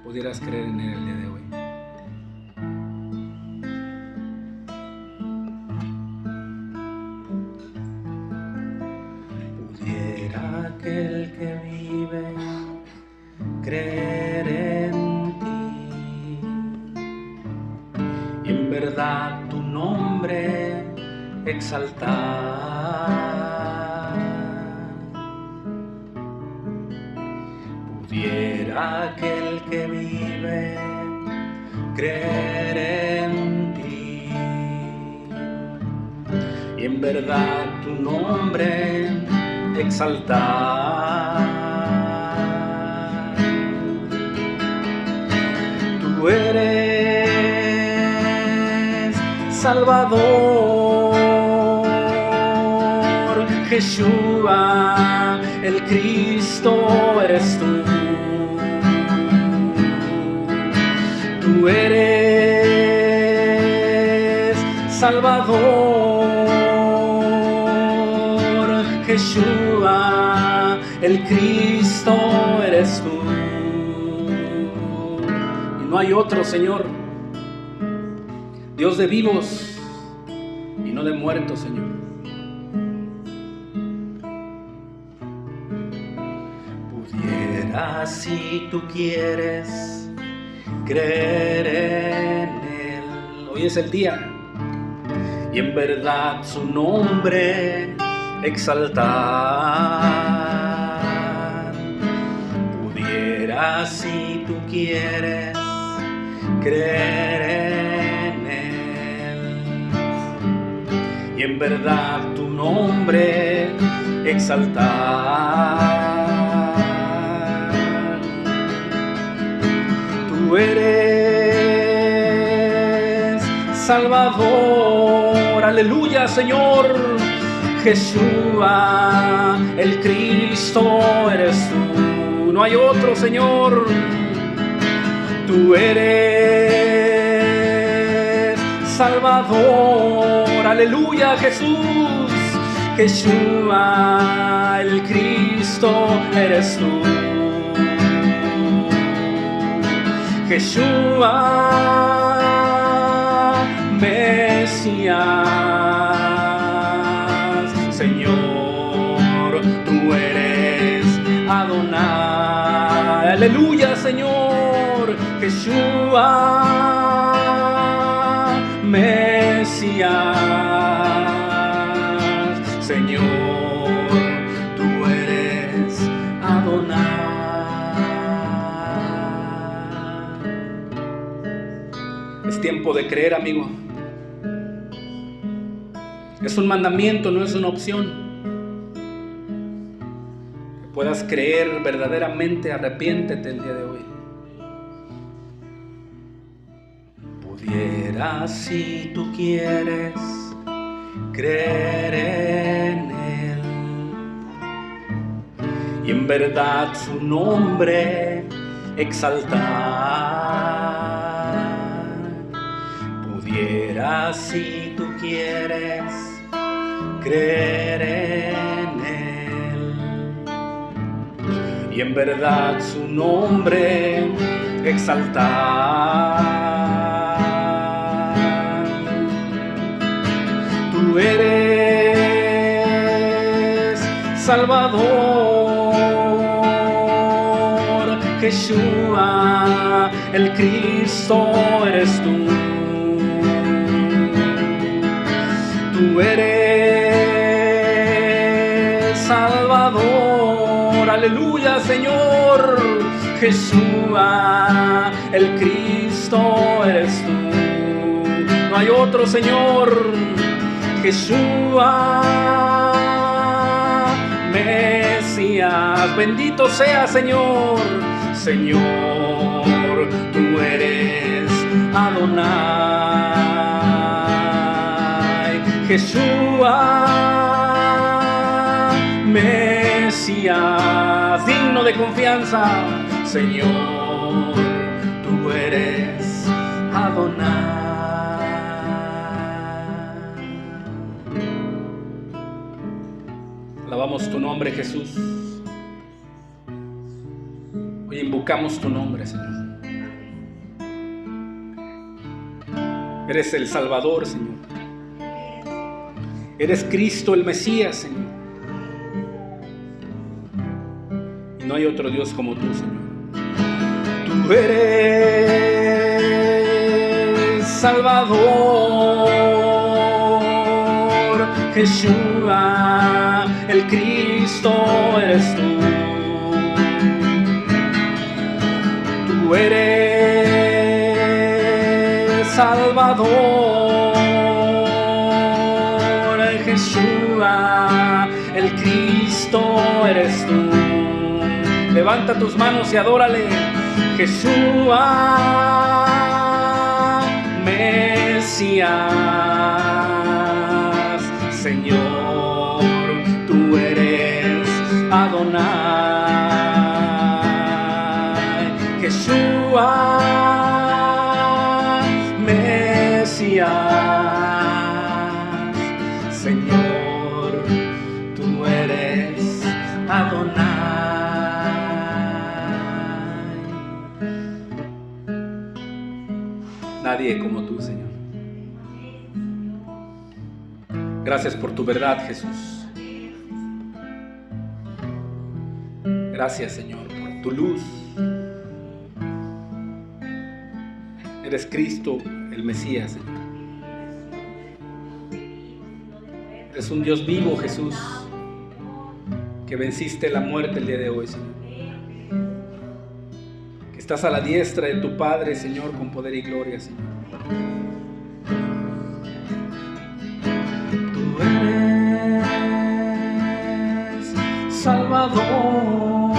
Speaker 1: pudieras creer en Él el día de hoy. Pudiera aquel que vive creer en ti y en verdad tu nombre exaltar. Pudiera aquel que vive creer en ti y en verdad tu nombre exaltar. Tú eres Salvador, Yeshua, el Cristo eres tú. Tú eres Salvador, Yeshua, el Cristo eres tú. Y no hay otro, Señor, Dios de vivos y no de muertos, Señor. Pudiera, si tú quieres, creer en Él. Hoy es el día, y en verdad su nombre exaltar. Pudieras, si tú quieres, creer en Él, y en verdad tu nombre exaltar. Tú eres Salvador, aleluya, Señor. Jesús, el Cristo eres tú, no hay otro, Señor. Tú eres Salvador, aleluya, Jesús. Jesús, el Cristo eres tú. Jesús, Mesías, Señor, tú eres Adonai, aleluya, Señor. Jesús, Mesías, Señor, tú eres Adonai. Es tiempo de creer, amigo. Es un mandamiento, no es una opción. Que puedas creer verdaderamente, arrepiéntete el día de hoy. Pudieras, si tú quieres, creer en Él, y en verdad su nombre exaltar. Pudieras, si tú quieres, creer en Él, y en verdad su nombre exaltar. Tú eres Salvador, Jesús, el Cristo eres tú. Tú eres Salvador, aleluya, Señor. Jesús, el Cristo eres tú. No hay otro, Señor. Jesús, Mesías, bendito sea, Señor. Señor, tú eres Adonai. Jesús, Mesías, digno de confianza. Señor, tú eres Adonai. Alabamos tu nombre, Jesús. Hoy invocamos tu nombre, Señor. Eres el Salvador, Señor. Eres Cristo el Mesías, Señor. Y no hay otro Dios como tú, Señor. Tú eres Salvador, Jesús, el Cristo eres tú. Tú eres Salvador, Jesús, el Cristo eres tú. Levanta tus manos y adórale. Jesús, Mesías, Señor, tú eres Adonai. Jesús, Mesías, Señor, tú eres Adonai. Nadie como tú, Señor. Gracias por tu verdad, Jesús. Gracias, Señor, por tu luz. eres Cristo, el Mesías, Señor. Eres un Dios vivo, Jesús, que venciste la muerte el día de hoy, Señor. Que estás a la diestra de tu Padre, Señor, con poder y gloria, Señor. Tú eres Salvador,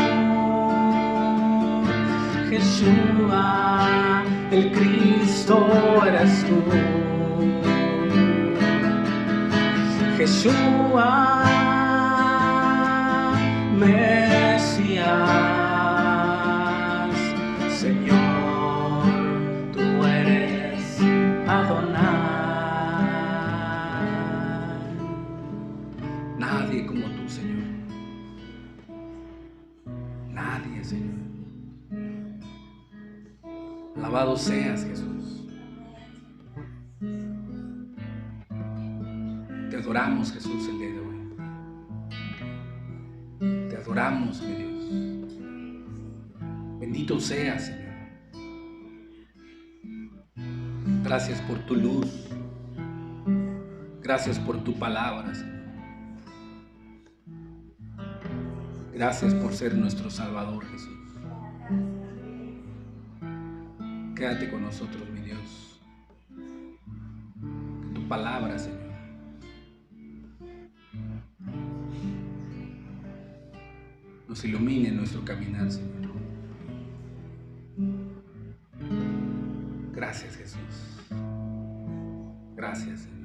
Speaker 1: Yeshua, el Cristo eres tú. Yeshua, Mesías, Señor, tú eres Adonai. Nadie como tú, Señor. Nadie, Señor. Alabado seas, Jesús. Te adoramos, Jesús, el día de hoy. Te adoramos, mi Dios. Bendito seas, Señor. Gracias por tu luz. Gracias por tu palabra, Señor. Gracias por ser nuestro Salvador, Jesús. Quédate con nosotros, mi Dios. Que tu palabra, Señor, nos ilumine en nuestro caminar, Señor. Gracias, Jesús. Gracias, Señor.